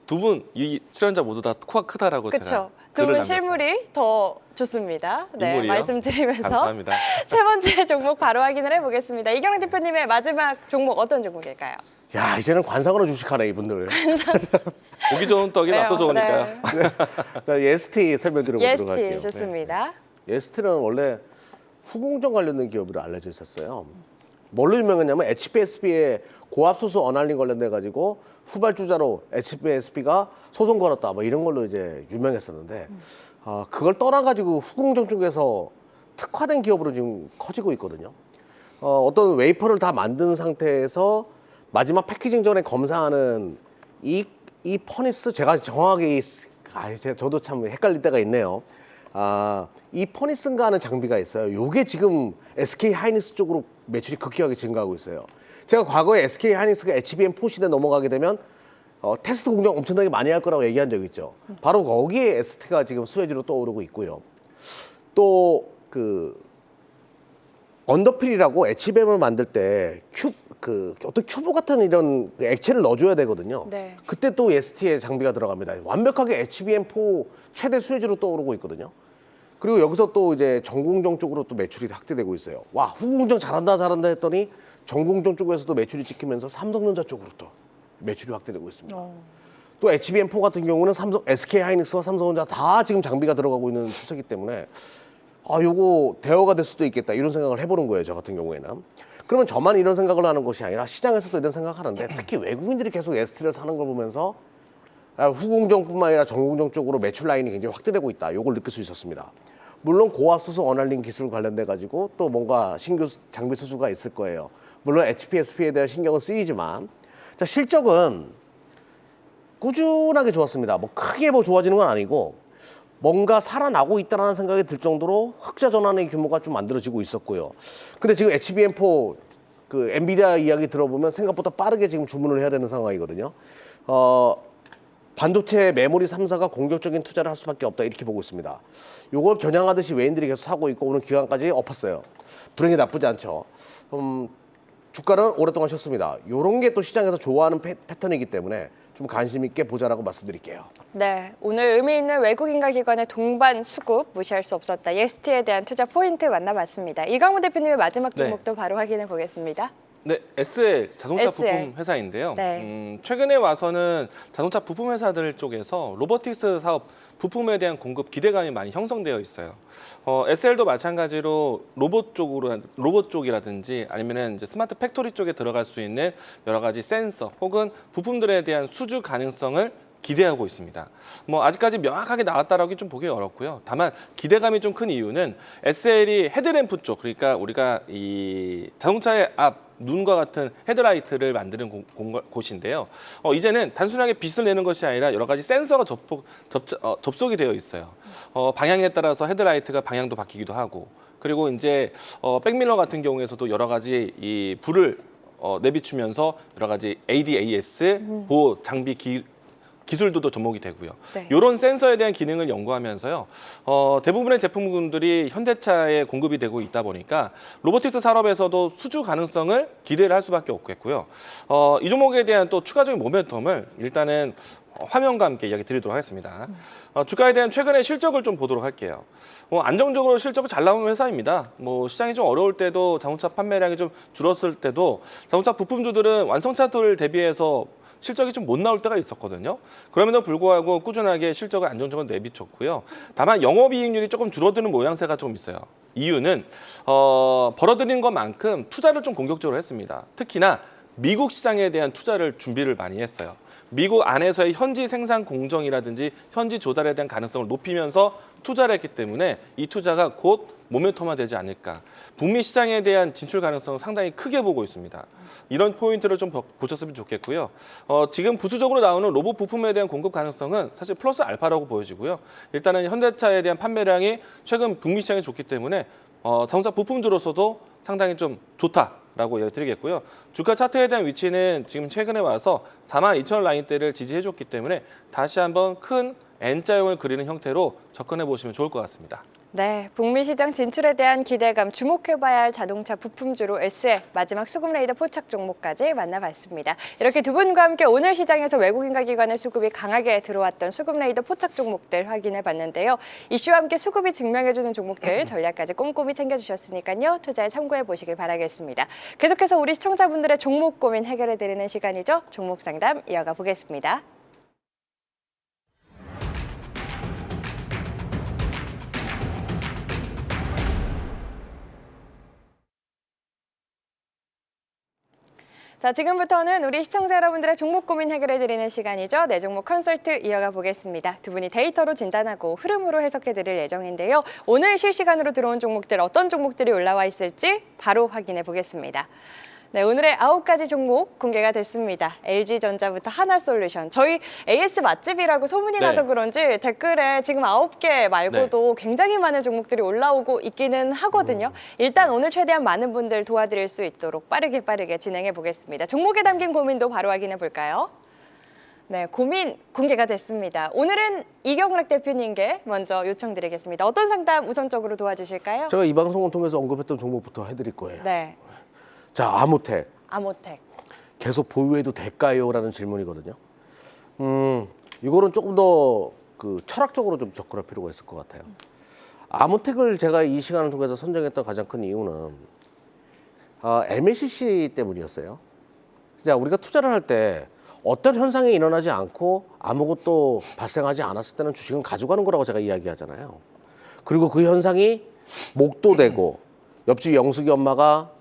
두 분 이 출연자 모두 다 코가 크다라고 제가 그렇죠. 두 글을 분 남겼어요. 실물이 더 좋습니다. 네, 인물이요? 말씀드리면서 감사합니다. 세 번째 종목 바로 확인을 해보겠습니다. 이경영 대표님의 마지막 종목 어떤 종목일까요? 야, 이제는 관상으로 주식하네 이분들. 보기 좋은 떡이 맛도 좋으니까요. 네. 자, EST 설명드려보도록 EST 할게요. 좋습니다. EST는 원래 후공정 관련된 기업으로 알려져 있었어요. 뭘로 유명했냐면 HPSP의 고압수소 언할링 관련돼 가지고 후발주자로 HPSP가 소송 걸었다 뭐 이런 걸로 이제 유명했었는데 그걸 떠나 가지고 후공정 쪽에서 특화된 기업으로 지금 커지고 있거든요. 어떤 웨이퍼를 다 만든 상태에서 마지막 패키징 전에 검사하는 이 퍼니스 제가 정확하게 저도 참 헷갈릴 때가 있네요. 이 퍼니스인가 하는 장비가 있어요. 요게 지금 SK 하이닉스 쪽으로 매출이 급격하게 증가하고 있어요. 제가 과거에 SK 하이닉스가 HBM4 시대 넘어가게 되면 테스트 공정 엄청나게 많이 할 거라고 얘기한 적이 있죠. 바로 거기에 ST가 지금 수혜주로 떠오르고 있고요. 또 그 언더필이라고 HBM을 만들 때 어떤 큐브 같은 이런 액체를 넣어줘야 되거든요. 네. 그때 또 ST의 장비가 들어갑니다. 완벽하게 HBM4 최대 수혜주로 떠오르고 있거든요. 그리고 여기서 또 이제 전공정 쪽으로 또 매출이 확대되고 있어요. 와, 후공정 잘한다 했더니 전공정 쪽에서도 매출이 찍히면서 삼성전자 쪽으로 또 매출이 확대되고 있습니다. 또 HBM4 같은 경우는 SK 하이닉스와 삼성전자 다 지금 장비가 들어가고 있는 추세이기 때문에 요거 대어가 될 수도 있겠다 이런 생각을 해보는 거예요, 저 같은 경우에는. 그러면 저만 이런 생각을 하는 것이 아니라 시장에서도 이런 생각하는데 특히 외국인들이 계속 ST를 사는 걸 보면서 후공정뿐만 아니라 전공정 쪽으로 매출 라인이 굉장히 확대되고 있다. 이걸 느낄 수 있었습니다. 물론 고압수소 언할링 기술 관련돼 가지고 또 뭔가 신규 장비 수주가 있을 거예요. 물론 HPSP에 대한 신경은 쓰이지만 자, 실적은 꾸준하게 좋았습니다. 뭐 크게 뭐 좋아지는 건 아니고 뭔가 살아나고 있다는 생각이 들 정도로 흑자 전환의 규모가 좀 만들어지고 있었고요. 근데 지금 HBM4 그 엔비디아 이야기 들어보면 생각보다 빠르게 지금 주문을 해야 되는 상황이거든요. 반도체 메모리 3사가 공격적인 투자를 할 수밖에 없다 이렇게 보고 있습니다. 이걸 겨냥하듯이 외인들이 계속 사고 있고 오늘 기간까지 엎었어요. 불행히 나쁘지 않죠. 주가는 오랫동안 쉬었습니다. 이런 게 또 시장에서 좋아하는 패턴이기 때문에 좀 관심 있게 보자라고 말씀드릴게요. 네, 오늘 의미 있는 외국인과 기관의 동반 수급 무시할 수 없었다. EST에 대한 투자 포인트 만나봤습니다. 이강훈 대표님의 마지막 종목도 바로 확인해 보겠습니다. 네, SL 자동차 SL. 부품 회사인데요. 네. 최근에 와서는 자동차 부품 회사들 쪽에서 로보틱스 사업 부품에 대한 공급 기대감이 많이 형성되어 있어요. SL도 마찬가지로 로봇 쪽이라든지 아니면은 이제 스마트 팩토리 쪽에 들어갈 수 있는 여러 가지 센서 혹은 부품들에 대한 수주 가능성을 기대하고 있습니다. 뭐 아직까지 명확하게 나왔다라고 좀 보기 어렵고요. 다만 기대감이 좀 큰 이유는 SL이 헤드램프 쪽, 그러니까 우리가 이 자동차의 앞 눈과 같은 헤드라이트를 만드는 곳인데요. 이제는 단순하게 빛을 내는 것이 아니라 여러 가지 센서가 접속이 되어 있어요. 방향에 따라서 헤드라이트가 방향도 바뀌기도 하고, 그리고 이제 백밀러 같은 경우에서도 여러 가지 이 불을 내비추면서 여러 가지 ADAS 보호 장비 기술도 접목이 되고요. 네. 이런 센서에 대한 기능을 연구하면서요. 대부분의 제품군들이 현대차에 공급이 되고 있다 보니까 로보틱스 산업에서도 수주 가능성을 기대를 할 수밖에 없겠고요. 이 종목에 대한 또 추가적인 모멘텀을 일단은 화면과 함께 이야기 드리도록 하겠습니다. 주가에 대한 최근의 실적을 좀 보도록 할게요. 안정적으로 실적이 잘 나오는 회사입니다. 뭐 시장이 좀 어려울 때도 자동차 판매량이 좀 줄었을 때도 자동차 부품주들은 완성차들 대비해서 실적이 좀 못 나올 때가 있었거든요. 그럼에도 불구하고 꾸준하게 실적을 안정적으로 내비쳤고요. 다만 영업이익률이 조금 줄어드는 모양새가 좀 있어요. 이유는 벌어들인 것만큼 투자를 좀 공격적으로 했습니다. 특히나 미국 시장에 대한 투자를 준비를 많이 했어요. 미국 안에서의 현지 생산 공정이라든지 현지 조달에 대한 가능성을 높이면서 투자를 했기 때문에 이 투자가 곧 모멘텀화 되지 않을까. 북미 시장에 대한 진출 가능성을 상당히 크게 보고 있습니다. 이런 포인트를 좀 보셨으면 좋겠고요. 지금 부수적으로 나오는 로봇 부품에 대한 공급 가능성은 사실 플러스 알파라고 보여지고요. 일단은 현대차에 대한 판매량이 최근 북미 시장이 좋기 때문에 자동차 부품주로서도 상당히 좀 좋다라고 이야기드리겠고요. 주가 차트에 대한 위치는 지금 최근에 와서 42,000원 라인대를 지지해줬기 때문에 다시 한번 큰 N자형을 그리는 형태로 접근해 보시면 좋을 것 같습니다. 네, 북미 시장 진출에 대한 기대감, 주목해봐야 할 자동차 부품주로 SL, 마지막 수급 레이더 포착 종목까지 만나봤습니다. 이렇게 두 분과 함께 오늘 시장에서 외국인과 기관의 수급이 강하게 들어왔던 수급 레이더 포착 종목들 확인해봤는데요. 이슈와 함께 수급이 증명해주는 종목들 전략까지 꼼꼼히 챙겨주셨으니까요. 투자에 참고해 보시길 바라겠습니다. 계속해서 우리 시청자분들의 종목 고민 해결해드리는 시간이죠. 종목 상담 이어가 보겠습니다. 자, 지금부터는 우리 시청자 여러분들의 종목 고민 해결해드리는 시간이죠. 네 종목 컨설트 이어가 보겠습니다. 두 분이 데이터로 진단하고 흐름으로 해석해드릴 예정인데요. 오늘 실시간으로 들어온 종목들 어떤 종목들이 올라와 있을지 바로 확인해 보겠습니다. 네, 오늘의 9가지 종목 공개가 됐습니다. LG전자부터 하나솔루션. 저희 AS 맛집이라고 소문이 네. 나서 그런지 댓글에 지금 9개 말고도 굉장히 많은 종목들이 올라오고 있기는 하거든요. 일단 오늘 최대한 많은 분들 도와드릴 수 있도록 빠르게 진행해 보겠습니다. 종목에 담긴 고민도 바로 확인해 볼까요? 네, 고민 공개가 됐습니다. 오늘은 이경락 대표님께 먼저 요청드리겠습니다. 어떤 상담 우선적으로 도와주실까요? 제가 이 방송을 통해서 언급했던 종목부터 해드릴 거예요. 네, 자, 아모텍. 아모텍. 계속 보유해도 될까요? 라는 질문이거든요. 이거는 조금 더 그 철학적으로 좀 접근할 필요가 있을 것 같아요. 아모텍을 제가 이 시간을 통해서 선정했던 가장 큰 이유는 MLCC 때문이었어요. 자, 우리가 투자를 할 때 어떤 현상이 일어나지 않고 아무것도 발생하지 않았을 때는 주식은 가져가는 거라고 제가 이야기하잖아요. 그리고 그 현상이 목도되고 옆집 영숙이 엄마가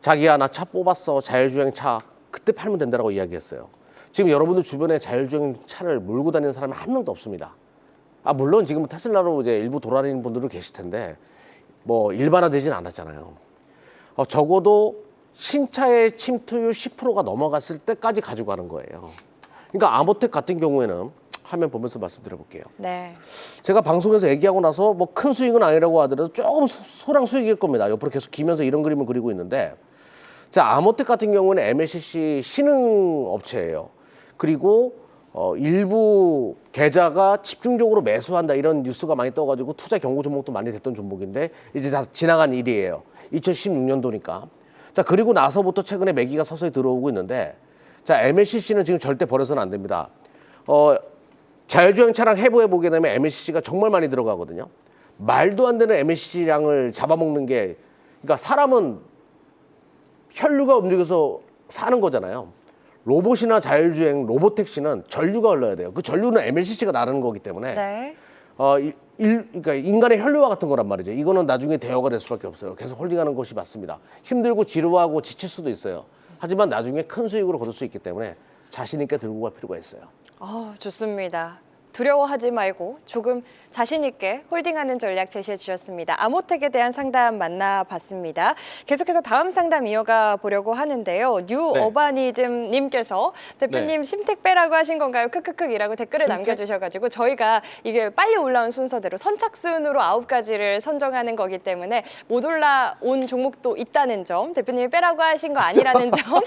자기야 나 차 뽑았어 자율주행 차 그때 팔면 된다고 이야기했어요. 지금 여러분들 주변에 자율주행 차를 몰고 다니는 사람이 한 명도 없습니다. 물론 지금 테슬라로 이제 일부 돌아다니는 분들도 계실 텐데 뭐 일반화되진 않았잖아요. 적어도 신차의 침투율 10%가 넘어갔을 때까지 가져가는 거예요. 그러니까 아모텍 같은 경우에는 화면 보면서 말씀드려볼게요. 네. 제가 방송에서 얘기하고 나서 뭐 큰 수익은 아니라고 하더라도 조금 소량 수익일 겁니다. 옆으로 계속 기면서 이런 그림을 그리고 있는데, 자, 아모텍 같은 경우는 MLCC 신흥 업체예요. 그리고 일부 계좌가 집중적으로 매수한다 이런 뉴스가 많이 떠가지고 투자 경고 종목도 많이 됐던 종목인데 이제 다 지나간 일이에요. 2016년도니까. 자, 그리고 나서부터 최근에 매기가 서서히 들어오고 있는데, 자, MLCC는 지금 절대 버려서는 안 됩니다. 자율주행 차량 해부해 보게 되면 MLCC가 정말 많이 들어가거든요. 말도 안 되는 MLCC량을 잡아먹는 게, 그러니까 사람은 혈류가 움직여서 사는 거잖아요. 로봇이나 자율주행, 로봇택시는 전류가 흘러야 돼요. 그 전류는 MLCC가 나르는 거기 때문에 네. 그러니까 인간의 혈류와 같은 거란 말이죠. 이거는 나중에 대여가 될 수밖에 없어요. 계속 홀딩하는 것이 맞습니다. 힘들고 지루하고 지칠 수도 있어요. 하지만 나중에 큰 수익으로 거둘 수 있기 때문에 자신 있게 들고 갈 필요가 있어요. 좋습니다. 두려워하지 말고 조금 자신 있게 홀딩하는 전략 제시해 주셨습니다. 아모텍에 대한 상담 만나봤습니다. 계속해서 다음 상담 이어가 보려고 하는데요. 뉴 네. 어바니즘 님께서 대표님 심택 빼라고 하신 건가요? 크크크이라고 댓글을 남겨주셔가지고 저희가 이게 빨리 올라온 순서대로 선착순으로 9가지를 선정하는 거기 때문에 못 올라온 종목도 있다는 점, 대표님이 빼라고 하신 거 아니라는 점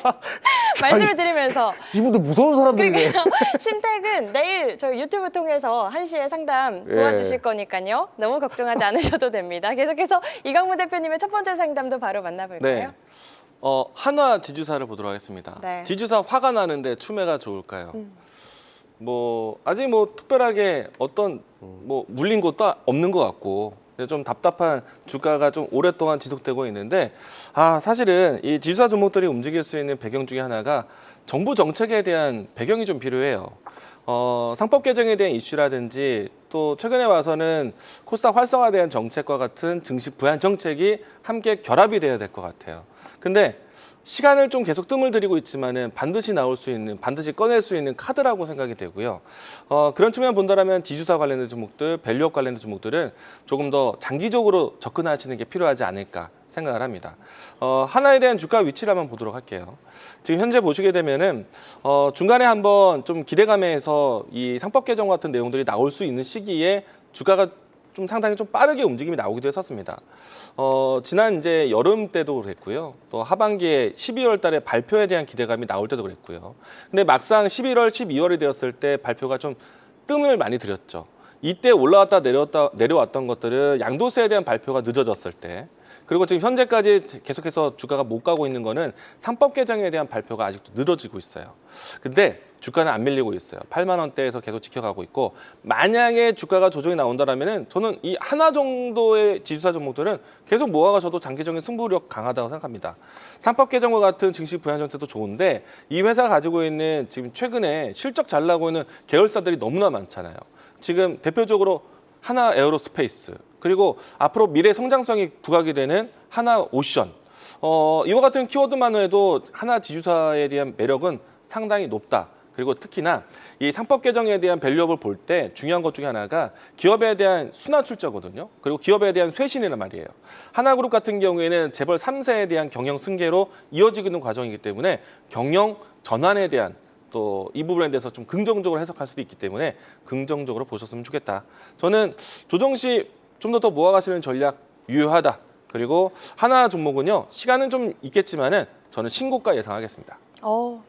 말씀을 드리면서 이분들 무서운 사람들이네. 심택은 내일 저희 유튜브 통해서 1시에 상담 도와주실 거니까요. 너무 걱정하지 않으셔도 됩니다. 계속해서 이강무 대표님의 첫 번째 상담도 바로 만나볼까요? 네. 한화 지주사를 보도록 하겠습니다. 네. 지주사 화가 나는데 추매가 좋을까요? 뭐 아직 뭐 특별하게 어떤 뭐 물린 것도 없는 것 같고 좀 답답한 주가가 좀 오랫동안 지속되고 있는데, 사실은 이 지주사 종목들이 움직일 수 있는 배경 중에 하나가 정부 정책에 대한 배경이 좀 필요해요. 상법 개정에 대한 이슈라든지 또 최근에 와서는 코스닥 활성화에 대한 정책과 같은 증시 부양 정책이 함께 결합이 돼야 될 것 같아요. 근데 시간을 좀 계속 뜸을 들이고 있지만은 반드시 나올 수 있는, 반드시 꺼낼 수 있는 카드라고 생각이 되고요. 그런 측면 본다라면 지주사 관련된 종목들, 밸류업 관련된 종목들은 조금 더 장기적으로 접근하시는 게 필요하지 않을까 생각을 합니다. 하나에 대한 주가 위치를 한번 보도록 할게요. 지금 현재 보시게 되면은 중간에 한번 좀 기대감에서 이 상법 개정 같은 내용들이 나올 수 있는 시기에 주가가 좀 상당히 좀 빠르게 움직임이 나오기도 했었습니다. 지난 이제 여름 때도 그랬고요. 또 하반기에 12월 달에 발표에 대한 기대감이 나올 때도 그랬고요. 근데 막상 11월, 12월이 되었을 때 발표가 좀 뜸을 많이 들였죠. 이때 올라왔다 내려왔던 것들은 양도세에 대한 발표가 늦어졌을 때, 그리고 지금 현재까지 계속해서 주가가 못 가고 있는 거는 상법 개정에 대한 발표가 아직도 늦어지고 있어요. 근데 주가는 안 밀리고 있어요. 8만 원대에서 계속 지켜가고 있고, 만약에 주가가 조정이 나온다라면은 저는 이 하나 정도의 지수사 종목들은 계속 모아가셔도 장기적인 승부력 강하다고 생각합니다. 상법 개정과 같은 증시 부양 정책도 좋은데, 이 회사가 가지고 있는 지금 최근에 실적 잘 나고 있는 계열사들이 너무나 많잖아요. 지금 대표적으로 하나 에어로스페이스, 그리고 앞으로 미래 성장성이 부각이 되는 하나 오션, 이와 같은 키워드만 해도 하나 지주사에 대한 매력은 상당히 높다. 그리고 특히나 이 상법 개정에 대한 밸류업을 볼 때 중요한 것 중에 하나가 기업에 대한 순환 출자거든요. 그리고 기업에 대한 쇄신이란 말이에요. 하나그룹 같은 경우에는 재벌 3세에 대한 경영 승계로 이어지고 있는 과정이기 때문에 경영 전환에 대한 또 이 부분에 대해서 좀 긍정적으로 해석할 수도 있기 때문에 긍정적으로 보셨으면 좋겠다. 저는 조정 시 좀 더 모아가시는 전략 유효하다. 그리고 하나 종목은요, 시간은 좀 있겠지만은 저는 신고가 예상하겠습니다.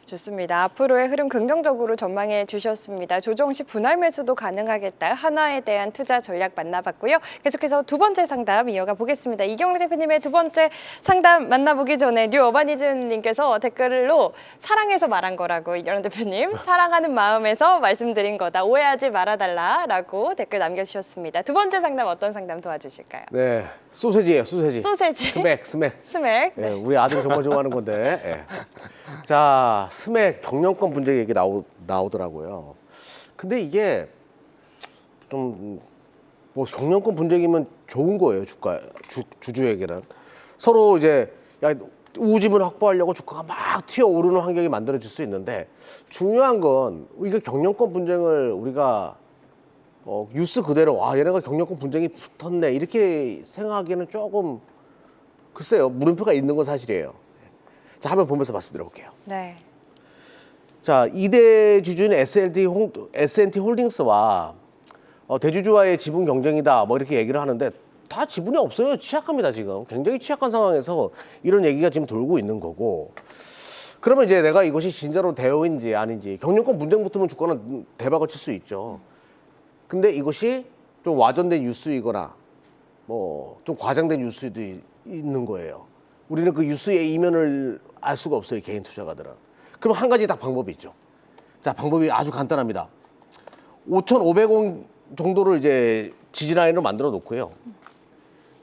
좋습니다. 앞으로의 흐름 긍정적으로 전망해 주셨습니다. 조정 시 분할 매수도 가능하겠다. 하나에 대한 투자 전략 만나봤고요. 계속해서 두 번째 상담 이어가 보겠습니다. 이경래 대표님의 두 번째 상담 만나보기 전에 뉴 어바니즘님께서 댓글로 사랑해서 말한 거라고, 이경래 대표님 사랑하는 마음에서 말씀드린 거다. 오해하지 말아달라라고 댓글 남겨주셨습니다. 두 번째 상담 어떤 상담 도와주실까요? 네, 소세지예요, 소세지. 소세지. 스맥. 스맥. 네, 우리 아들이 정말 좋아하는 건데. 네. 자, 스맥 경영권 분쟁 얘기 나오더라고요. 근데 이게 좀 뭐 경영권 분쟁이면 좋은 거예요, 주주에게는. 서로 이제 우지분 확보하려고 주가가 막 튀어오르는 환경이 만들어질 수 있는데, 중요한 건 이거 경영권 분쟁을 우리가 뉴스 그대로 얘네가 경영권 분쟁이 붙었네 이렇게 생각하기에는 조금 글쎄요, 물음표가 있는 건 사실이에요. 자, 한번 보면서 말씀드려볼게요. 네. 자, 2대 주주인 S&T 홀딩스와 대주주와의 지분 경쟁이다 뭐 이렇게 얘기를 하는데, 다 지분이 없어요. 취약합니다. 지금 굉장히 취약한 상황에서 이런 얘기가 지금 돌고 있는 거고, 그러면 이제 내가 이것이 진짜로 대여인지 아닌지, 경영권 분쟁 붙으면 주가는 대박을 칠 수 있죠. 근데 이것이 좀 와전된 뉴스이거나 뭐 좀 과장된 뉴스도 있는 거예요. 우리는 그 뉴스의 이면을 알 수가 없어요, 개인 투자가들은. 그럼 한 가지 딱 방법이 있죠. 자, 방법이 아주 간단합니다. 5,500원 정도를 이제 지지라인으로 만들어 놓고요. 요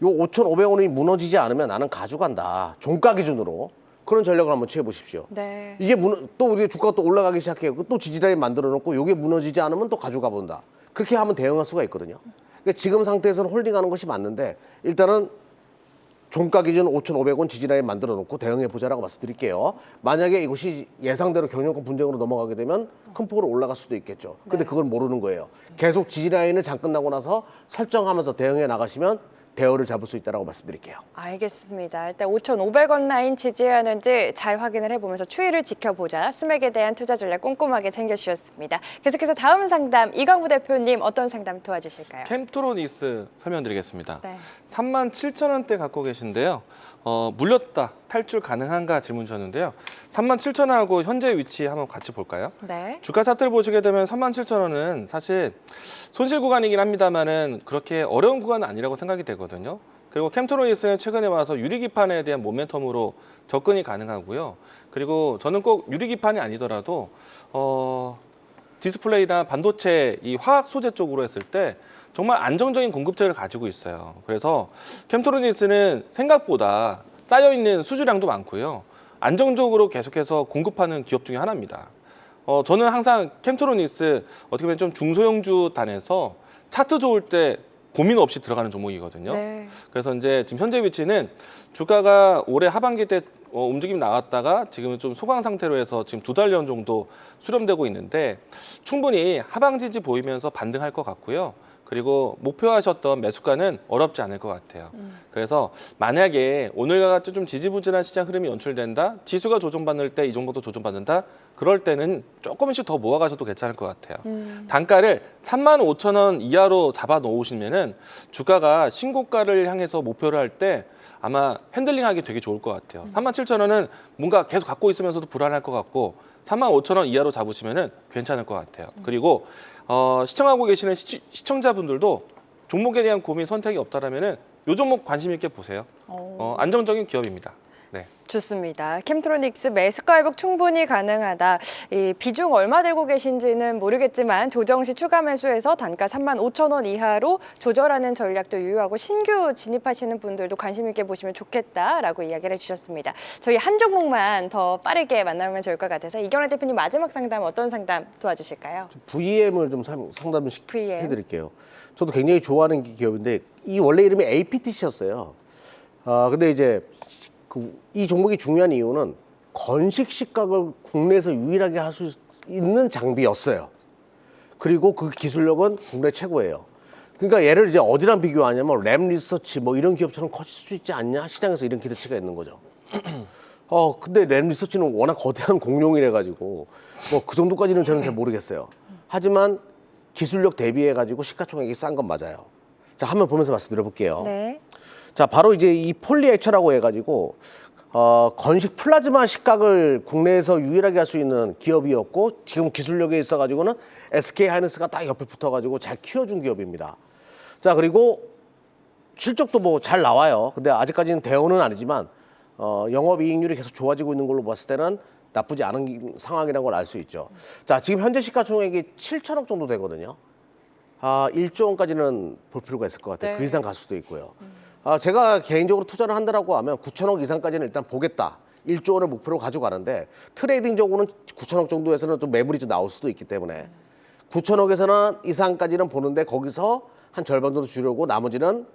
5,500원이 무너지지 않으면 나는 가져간다. 종가 기준으로. 그런 전략을 한번 취해 보십시오. 네. 이게 또 우리 주가가 또 올라가기 시작해요. 또 지지라인 만들어 놓고 요게 무너지지 않으면 또 가져가 본다. 그렇게 하면 대응할 수가 있거든요. 그러니까 지금 상태에서는 홀딩하는 것이 맞는데, 일단은 종가 기준 5,500원 지지라인 만들어 놓고 대응해 보자라고 말씀드릴게요. 만약에 이것이 예상대로 경영권 분쟁으로 넘어가게 되면 큰 폭으로 올라갈 수도 있겠죠. 근데 그걸 모르는 거예요. 계속 지지라인을 잠깐 나고 나서 설정하면서 대응해 나가시면 대어를 잡을 수 있다고 말씀드릴게요. 알겠습니다. 일단 5,500원 라인 지지하는지 잘 확인을 해보면서 추이를 지켜보자. 스맥에 대한 투자 전략 꼼꼼하게 챙겨주셨습니다. 계속해서 다음 상담 이광부 대표님 어떤 상담 도와주실까요? 캠트로닉스 설명드리겠습니다. 네. 37,000원대 갖고 계신데요. 물렸다, 탈출 가능한가 질문 주셨는데요. 37,000원하고 현재 위치 한번 같이 볼까요? 네. 주가 차트를 보시게 되면 37,000원은 사실 손실 구간이긴 합니다만은 그렇게 어려운 구간은 아니라고 생각이 되거든요. 그리고 캠트로닉스는 최근에 와서 유리기판에 대한 모멘텀으로 접근이 가능하고요. 그리고 저는 꼭 유리기판이 아니더라도 디스플레이나 반도체 이 화학 소재 쪽으로 했을 때 정말 안정적인 공급체를 가지고 있어요. 그래서 캠트로닉스는 생각보다 쌓여있는 수주량도 많고요. 안정적으로 계속해서 공급하는 기업 중에 하나입니다. 저는 항상 캠트로닉스 어떻게 보면 좀 중소형주 단에서 차트 좋을 때 고민 없이 들어가는 종목이거든요. 네. 그래서 이제 지금 현재 위치는 주가가 올해 하반기 때 움직임 나왔다가 지금은 좀 소강 상태로 해서 지금 2달 정도 수렴되고 있는데, 충분히 하방 지지 보이면서 반등할 것 같고요. 그리고 목표하셨던 매수가는 어렵지 않을 것 같아요. 그래서 만약에 오늘과 같이 좀 지지부진한 시장 흐름이 연출된다, 지수가 조정받을 때 이 정도도 조정받는다, 그럴 때는 조금씩 더 모아가셔도 괜찮을 것 같아요. 단가를 35,000원 이하로 잡아 놓으시면은 주가가 신고가를 향해서 목표를 할 때 아마 핸들링하기 되게 좋을 것 같아요. 37,000원은 뭔가 계속 갖고 있으면서도 불안할 것 같고, 35,000원 이하로 잡으시면은 괜찮을 것 같아요. 그리고 시청하고 계시는 시청자분들도 종목에 대한 고민 선택이 없다라면은 요 종목 관심 있게 보세요. 안정적인 기업입니다. 네. 좋습니다. 캠트로닉스 매수가 회복 충분히 가능하다. 이 비중 얼마 들고 계신지는 모르겠지만 조정 시 추가 매수해서 단가 35,000원 이하로 조절하는 전략도 유효하고 신규 진입하시는 분들도 관심 있게 보시면 좋겠다라고 이야기를 해주셨습니다. 저희 한 종목만 더 빠르게 만나면 좋을 것 같아서 이경란 대표님 마지막 상담 어떤 상담 도와주실까요? VM을 좀 상담을 VM. 해드릴게요. 저도 굉장히 좋아하는 기업인데 이 원래 이름이 APTC였어요. 근데 이제 이 종목이 중요한 이유는 건식 식각을 국내에서 유일하게 할 수 있는 장비였어요. 그리고 그 기술력은 국내 최고예요. 그러니까 얘를 이제 어디랑 비교하냐면 램 리서치 뭐 이런 기업처럼 커질 수 있지 않냐 시장에서 이런 기대치가 있는 거죠. 근데 램 리서치는 워낙 거대한 공룡이래 가지고 뭐 그 정도까지는 저는 잘 모르겠어요. 하지만 기술력 대비해 가지고 시가총액이 싼 건 맞아요. 자, 한번 보면서 말씀드려 볼게요. 네. 자, 바로 이제 이 폴리액처라고 해가지고 건식 플라즈마 식각을 국내에서 유일하게 할 수 있는 기업이었고 지금 기술력에 있어가지고는 SK 하이닉스가 딱 옆에 붙어가지고 잘 키워준 기업입니다. 자, 그리고 실적도 뭐 잘 나와요. 근데 아직까지는 대우는 아니지만 영업이익률이 계속 좋아지고 있는 걸로 봤을 때는 나쁘지 않은 상황이라는 걸 알 수 있죠. 자, 지금 현재 시가총액이 7천억 정도 되거든요. 1조 원까지는 볼 필요가 있을 것 같아요. 네. 그 이상 갈 수도 있고요. 제가 개인적으로 투자를 한다라고 하면 9천억 이상까지는 일단 보겠다. 1조 원을 목표로 가지고 가는데 트레이딩적으로는 9천억 정도에서는 좀 매물이 좀 나올 수도 있기 때문에 9천억에서는 이상까지는 보는데 거기서 한 절반 정도 주려고 나머지는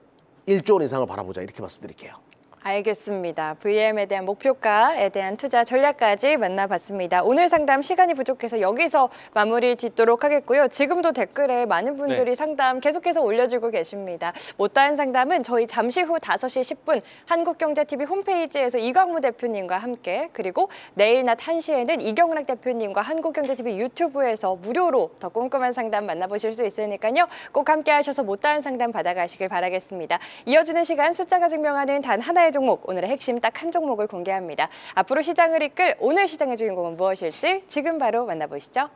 1조 원 이상을 바라보자 이렇게 말씀드릴게요. 알겠습니다. VM에 대한 목표가에 대한 투자 전략까지 만나봤습니다. 오늘 상담 시간이 부족해서 여기서 마무리 짓도록 하겠고요. 지금도 댓글에 많은 분들이 네. 상담 계속해서 올려주고 계십니다. 못다한 상담은 저희 잠시 후 5시 10분 한국경제TV 홈페이지에서 이광무 대표님과 함께 그리고 내일 낮 1시에는 이경락 대표님과 한국경제TV 유튜브에서 무료로 더 꼼꼼한 상담 만나보실 수 있으니까요. 꼭 함께 하셔서 못다한 상담 받아가시길 바라겠습니다. 이어지는 시간 숫자가 증명하는 단 하나의 종목, 오늘의 핵심 딱 한 종목을 공개합니다. 앞으로 시장을 이끌 오늘 시장의 주인공은 무엇일지 지금 바로 만나보시죠.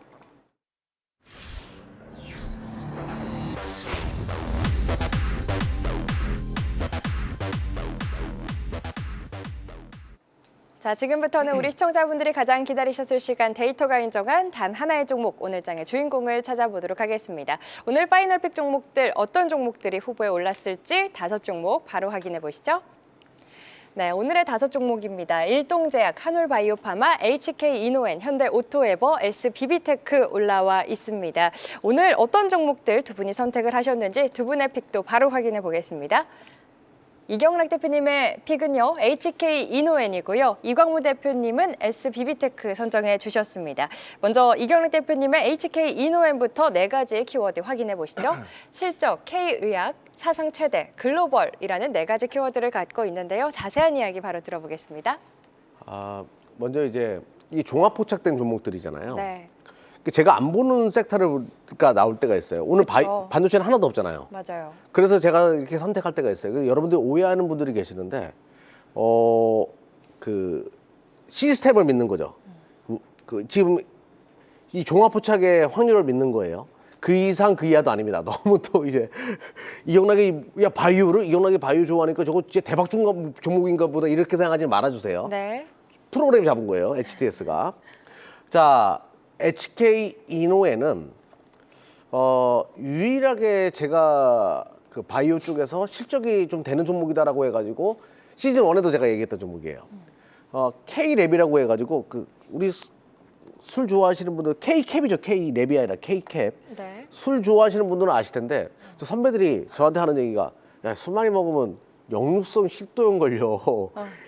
자, 지금부터는 우리 시청자분들이 가장 기다리셨을 시간 데이터가 인정한 단 하나의 종목, 오늘 장의 주인공을 찾아보도록 하겠습니다. 오늘 파이널픽 종목들 어떤 종목들이 후보에 올랐을지 5종목 바로 확인해 보시죠. 네, 오늘의 5종목입니다. 일동제약, 한울바이오파마, HK이노엔, 현대오토에버, SBB테크 올라와 있습니다. 오늘 어떤 종목들 두 분이 선택을 하셨는지 두 분의 픽도 바로 확인해 보겠습니다. 이경락 대표님의 픽은요, HK이노엔이고요. 이광무 대표님은 SBB테크 선정해 주셨습니다. 먼저 이경락 대표님의 HK이노엔부터 4가지의 키워드 확인해 보시죠. 실적, K의학, 사상 최대, 글로벌이라는 4가지 키워드를 갖고 있는데요. 자세한 이야기 바로 들어보겠습니다. 먼저 이제 이 종합 포착된 종목들이잖아요. 네, 제가 안 보는 섹터가 나올 때가 있어요. 오늘 그쵸. 반도체는 하나도 없잖아요. 맞아요. 그래서 제가 이렇게 선택할 때가 있어요. 그래서 여러분들 오해하는 분들이 계시는데, 그 시스템을 믿는 거죠. 지금 이 종합포착의 확률을 믿는 거예요. 그 이상 그 이하도 아닙니다. 너무 또 이제 이경락이 이경락이 바이오 좋아하니까 저거 진짜 대박 종목인가 보다 이렇게 생각하지 말아주세요. 네, 프로그램 잡은 거예요. HTS가. 자, HK이노엔은 유일하게 제가 그 바이오 쪽에서 실적이 좀 되는 종목이다라고 해가지고 시즌 1에도 제가 얘기했던 종목이에요. K랩이라고 해가지고 그 우리 술 좋아하시는 분들 K캡이죠. K랩이 아니라 K캡. 네. 술 좋아하시는 분들은 아실 텐데 저 선배들이 저한테 하는 얘기가 야, 술 많이 먹으면 역류성 식도염 걸려.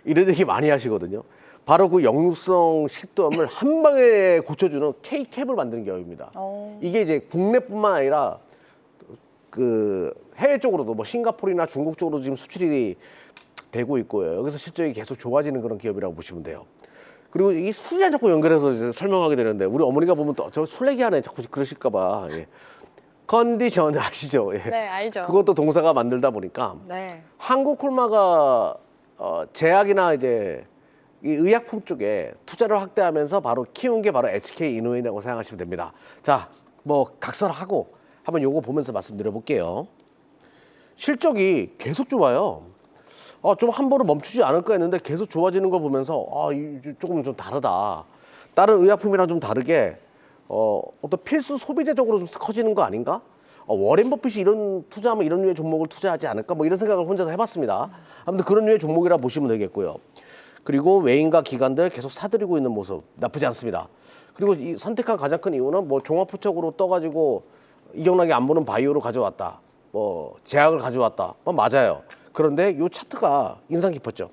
이런 얘기 많이 하시거든요. 바로 그 역류성 식도염을 한 방에 고쳐주는 K캡을 만드는 기업입니다. 이게 이제 국내뿐만 아니라 그 해외 쪽으로도 뭐 싱가포르나 중국 쪽으로 지금 수출이 되고 있고요. 여기서 실적이 계속 좋아지는 그런 기업이라고 보시면 돼요. 그리고 이 술이랑 자꾸 연결해서 이제 설명하게 되는데 우리 어머니가 보면 또 저 술 얘기하네 자꾸 그러실까봐. 예. 컨디션 아시죠? 예. 네, 알죠. 그것도 동사가 만들다 보니까 네. 한국콜마가 제약이나 이제 이 의약품 쪽에 투자를 확대하면서 바로 키운 게 바로 HK이노엔이라고 생각하시면 됩니다. 자, 뭐 각설하고 한번 요거 보면서 말씀드려볼게요. 실적이 계속 좋아요. 좀 한 번은 멈추지 않을까 했는데 계속 좋아지는 걸 보면서 조금 좀 다르다. 다른 의약품이랑 좀 다르게 어떤 필수 소비재적으로 좀 커지는 거 아닌가? 워렌 버핏이 이런 투자하면 이런 류의 종목을 투자하지 않을까? 뭐 이런 생각을 혼자서 해봤습니다. 아무튼 그런 류의 종목이라 보시면 되겠고요. 그리고 외인과 기관들 계속 사들이고 있는 모습 나쁘지 않습니다. 그리고 이 선택한 가장 큰 이유는 뭐 종합부책으로 떠가지고 이경락이 안 보는 바이오로 가져왔다. 뭐 제약을 가져왔다. 맞아요. 그런데 이 차트가 인상 깊었죠.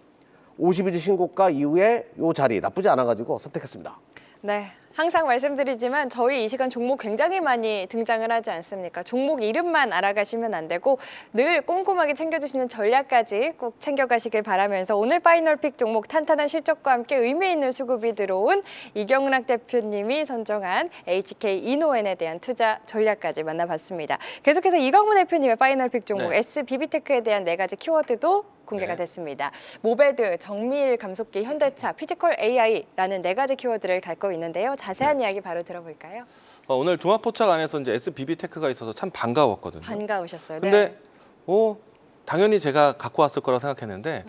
52주 신고가 이후에 이 자리 나쁘지 않아가지고 선택했습니다. 네. 항상 말씀드리지만 저희 이 시간 종목 굉장히 많이 등장을 하지 않습니까? 종목 이름만 알아가시면 안 되고 늘 꼼꼼하게 챙겨주시는 전략까지 꼭 챙겨가시길 바라면서 오늘 파이널픽 종목 탄탄한 실적과 함께 의미 있는 수급이 들어온 이경락 대표님이 선정한 HK 이노엔에 대한 투자 전략까지 만나봤습니다. 계속해서 이광문 대표님의 파이널픽 종목 네. SBB테크에 대한 4가지 키워드도 공개가 네. 됐습니다. 모베드, 정밀 감속기, 현대차, 피지컬 AI라는 4가지 키워드를 갖고 있는데요. 자세한 이야기 바로 들어볼까요? 오늘 종합포착 안에서 이제 SBB테크가 있어서 참 반가웠거든요. 반가우셨어요. 근데 당연히 제가 갖고 왔을 거라고 생각했는데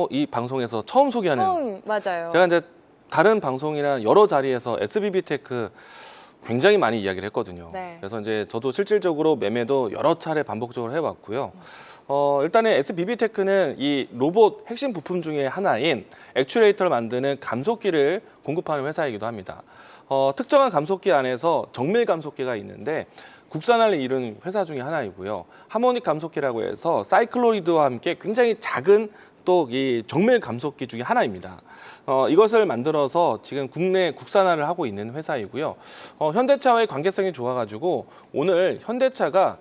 이 방송에서 처음 소개하는 처음 맞아요. 제가 이제 다른 방송이나 여러 자리에서 SBB테크 굉장히 많이 이야기를 했거든요. 네. 그래서 이제 저도 실질적으로 매매도 여러 차례 반복적으로 해왔고요. 일단은 SBB테크는 이 로봇 핵심 부품 중에 하나인 액추에이터를 만드는 감속기를 공급하는 회사이기도 합니다. 특정한 감속기 안에서 정밀 감속기가 있는데 국산화를 이룬 회사 중에 하나이고요. 하모닉 감속기라고 해서 사이클로이드와 함께 굉장히 작은 또 이 정밀 감속기 중에 하나입니다. 이것을 만들어서 지금 국내 국산화를 하고 있는 회사이고요. 현대차와의 관계성이 좋아가지고 오늘 현대차가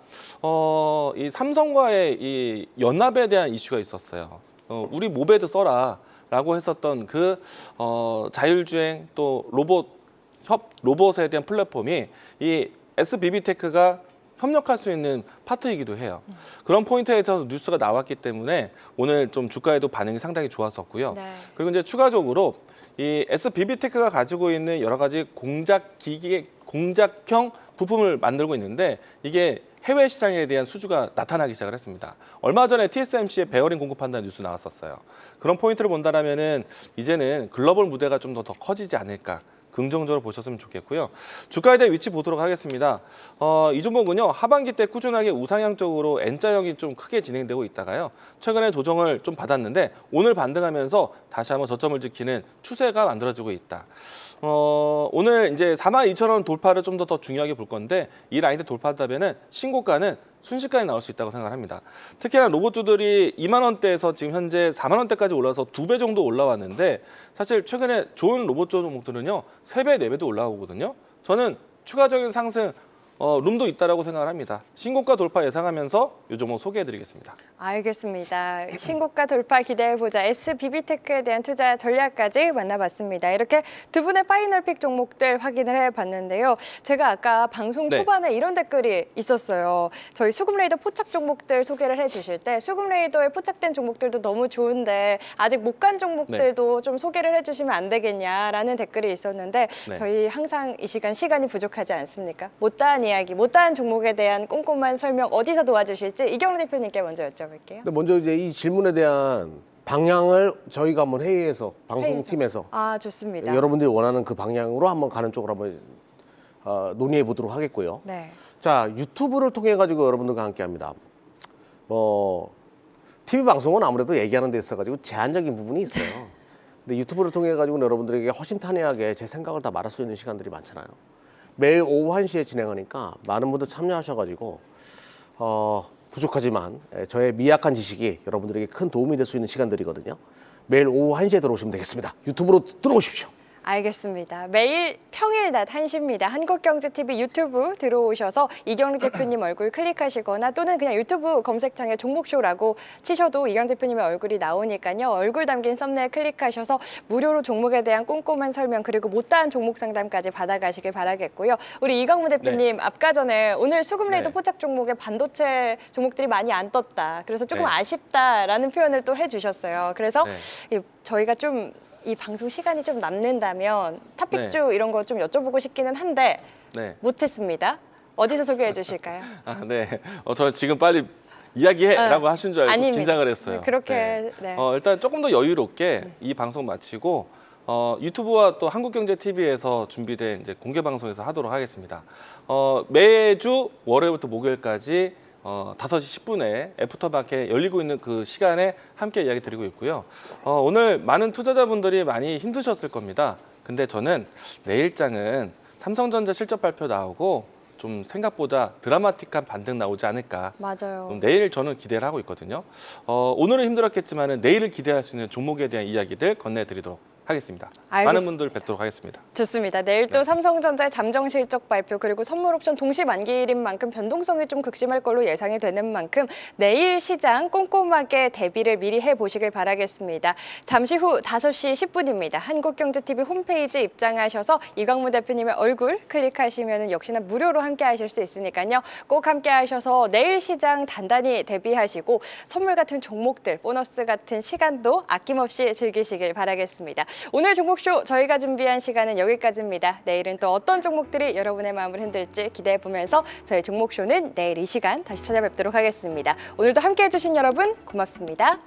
이 삼성과의 이 연합에 대한 이슈가 있었어요. 우리 모베드 써라라고 했었던 그 자율주행 또 로봇에 대한 플랫폼이 이 SBB테크가 협력할 수 있는 파트이기도 해요. 그런 포인트에서 뉴스가 나왔기 때문에 오늘 좀 주가에도 반응이 상당히 좋았었고요. 네. 그리고 이제 추가적으로 이 SBB테크가 가지고 있는 여러 가지 공작형 부품을 만들고 있는데 이게 해외 시장에 대한 수주가 나타나기 시작을 했습니다. 얼마 전에 TSMC에 베어링 공급한다는 뉴스 나왔었어요. 그런 포인트를 본다라면은 이제는 글로벌 무대가 좀 더 커지지 않을까. 긍정적으로 보셨으면 좋겠고요. 주가에 대한 위치 보도록 하겠습니다. 이 종목은요. 하반기 때 꾸준하게 우상향적으로 N자형이 좀 크게 진행되고 있다가요. 최근에 조정을 좀 받았는데 오늘 반등하면서 다시 한번 저점을 지키는 추세가 만들어지고 있다. 오늘 이제 42,000원 돌파를 좀 더 중요하게 볼 건데 이 라인을 돌파한다면은 신고가는 순식간에 나올 수 있다고 생각합니다. 특히나 로봇주들이 2만 원대에서 지금 현재 4만 원대까지 올라서 2배 정도 올라왔는데 사실 최근에 좋은 로봇주 종목들은요 3배, 4배도 올라오거든요. 저는 추가적인 상승 룸도 있다라고 생각을 합니다. 신고가 돌파 예상하면서 이 종목 소개해드리겠습니다. 알겠습니다. 신고가 돌파 기대해보자. SBB테크에 대한 투자 전략까지 만나봤습니다. 이렇게 두 분의 파이널픽 종목들 확인을 해봤는데요. 제가 아까 방송 네. 초반에 이런 댓글이 있었어요. 저희 수급레이더 포착 종목들 소개를 해주실 때 수급레이더에 포착된 종목들도 너무 좋은데 아직 못 간 종목들도 좀 소개를 해주시면 안 되겠냐라는 댓글이 있었는데 네. 저희 항상 이 시간이 부족하지 않습니까? 못다한 이야기, 못다한 종목에 대한 꼼꼼한 설명 어디서 도와주실지 이경락 대표님께 먼저 여쭤볼게요. 근데 먼저 이제 이 질문에 대한 방향을 저희가 한번 회의에서 방송팀에서 아, 좋습니다. 여러분들이 원하는 그 방향으로 한번 가는 쪽으로 한번 논의해 보도록 하겠고요. 네. 자, 유튜브를 통해 가지고 여러분들과 함께합니다. TV 방송은 아무래도 얘기하는 데 있어가지고 제한적인 부분이 있어요. 근데 유튜브를 통해 가지고 여러분들에게 허심탄회하게 제 생각을 다 말할 수 있는 시간들이 많잖아요. 매일 오후 1시에 진행하니까 많은 분들 참여하셔가지고 부족하지만 저의 미약한 지식이 여러분들에게 큰 도움이 될 수 있는 시간들이거든요. 매일 오후 1시에 들어오시면 되겠습니다. 유튜브로 들어오십시오. 알겠습니다. 매일 평일 낮 1시입니다. 한국경제TV 유튜브 들어오셔서 이경락 대표님 얼굴 클릭하시거나 또는 그냥 유튜브 검색창에 종목쇼라고 치셔도 이경락 대표님의 얼굴이 나오니까요. 얼굴 담긴 썸네일 클릭하셔서 무료로 종목에 대한 꼼꼼한 설명 그리고 못다한 종목 상담까지 받아가시길 바라겠고요. 우리 이광무 대표님 아까 전에 오늘 수급레이더 네. 포착 종목에 반도체 종목들이 많이 안 떴다. 그래서 조금 네. 아쉽다라는 표현을 또 해주셨어요. 그래서 네. 저희가 좀 이 방송 시간이 좀 남는다면 탑픽주 이런 거 좀 여쭤보고 싶기는 한데 네. 못했습니다. 어디서 소개해 주실까요? 아, 네. 저 지금 빨리 이야기해라고 하신 줄 알고 아닙니다. 긴장을 했어요. 그렇게 네. 일단 조금 더 여유롭게 이 방송 마치고 유튜브와 또 한국경제TV에서 준비된 이제 공개 방송에서 하도록 하겠습니다. 매주 월요일부터 목요일까지 5시 10분에 애프터마켓 열리고 있는 그 시간에 함께 이야기 드리고 있고요. 오늘 많은 투자자분들이 많이 힘드셨을 겁니다. 근데 저는 내일장은 삼성전자 실적 발표 나오고 좀 생각보다 드라마틱한 반등 나오지 않을까. 맞아요. 내일 저는 기대를 하고 있거든요. 오늘은 힘들었겠지만은 내일을 기대할 수 있는 종목에 대한 이야기들 건네드리도록 하겠습니다. 많은 분들 뵙도록 하겠습니다. 좋습니다. 내일 또 네. 삼성전자의 잠정 실적 발표 그리고 선물 옵션 동시 만기일인 만큼 변동성이 좀 극심할 걸로 예상이 되는 만큼 내일 시장 꼼꼼하게 대비를 미리 해보시길 바라겠습니다. 잠시 후 5시 10분입니다. 한국경제TV 홈페이지 입장하셔서 이광무 대표님의 얼굴 클릭하시면 역시나 무료로 함께 하실 수 있으니까요. 꼭 함께 하셔서 내일 시장 단단히 대비하시고 선물 같은 종목들, 보너스 같은 시간도 아낌없이 즐기시길 바라겠습니다. 오늘 종목쇼 저희가 준비한 시간은 여기까지입니다. 내일은 또 어떤 종목들이 여러분의 마음을 흔들지 기대해보면서 저희 종목쇼는 내일 이 시간 다시 찾아뵙도록 하겠습니다. 오늘도 함께해 주신 여러분 고맙습니다.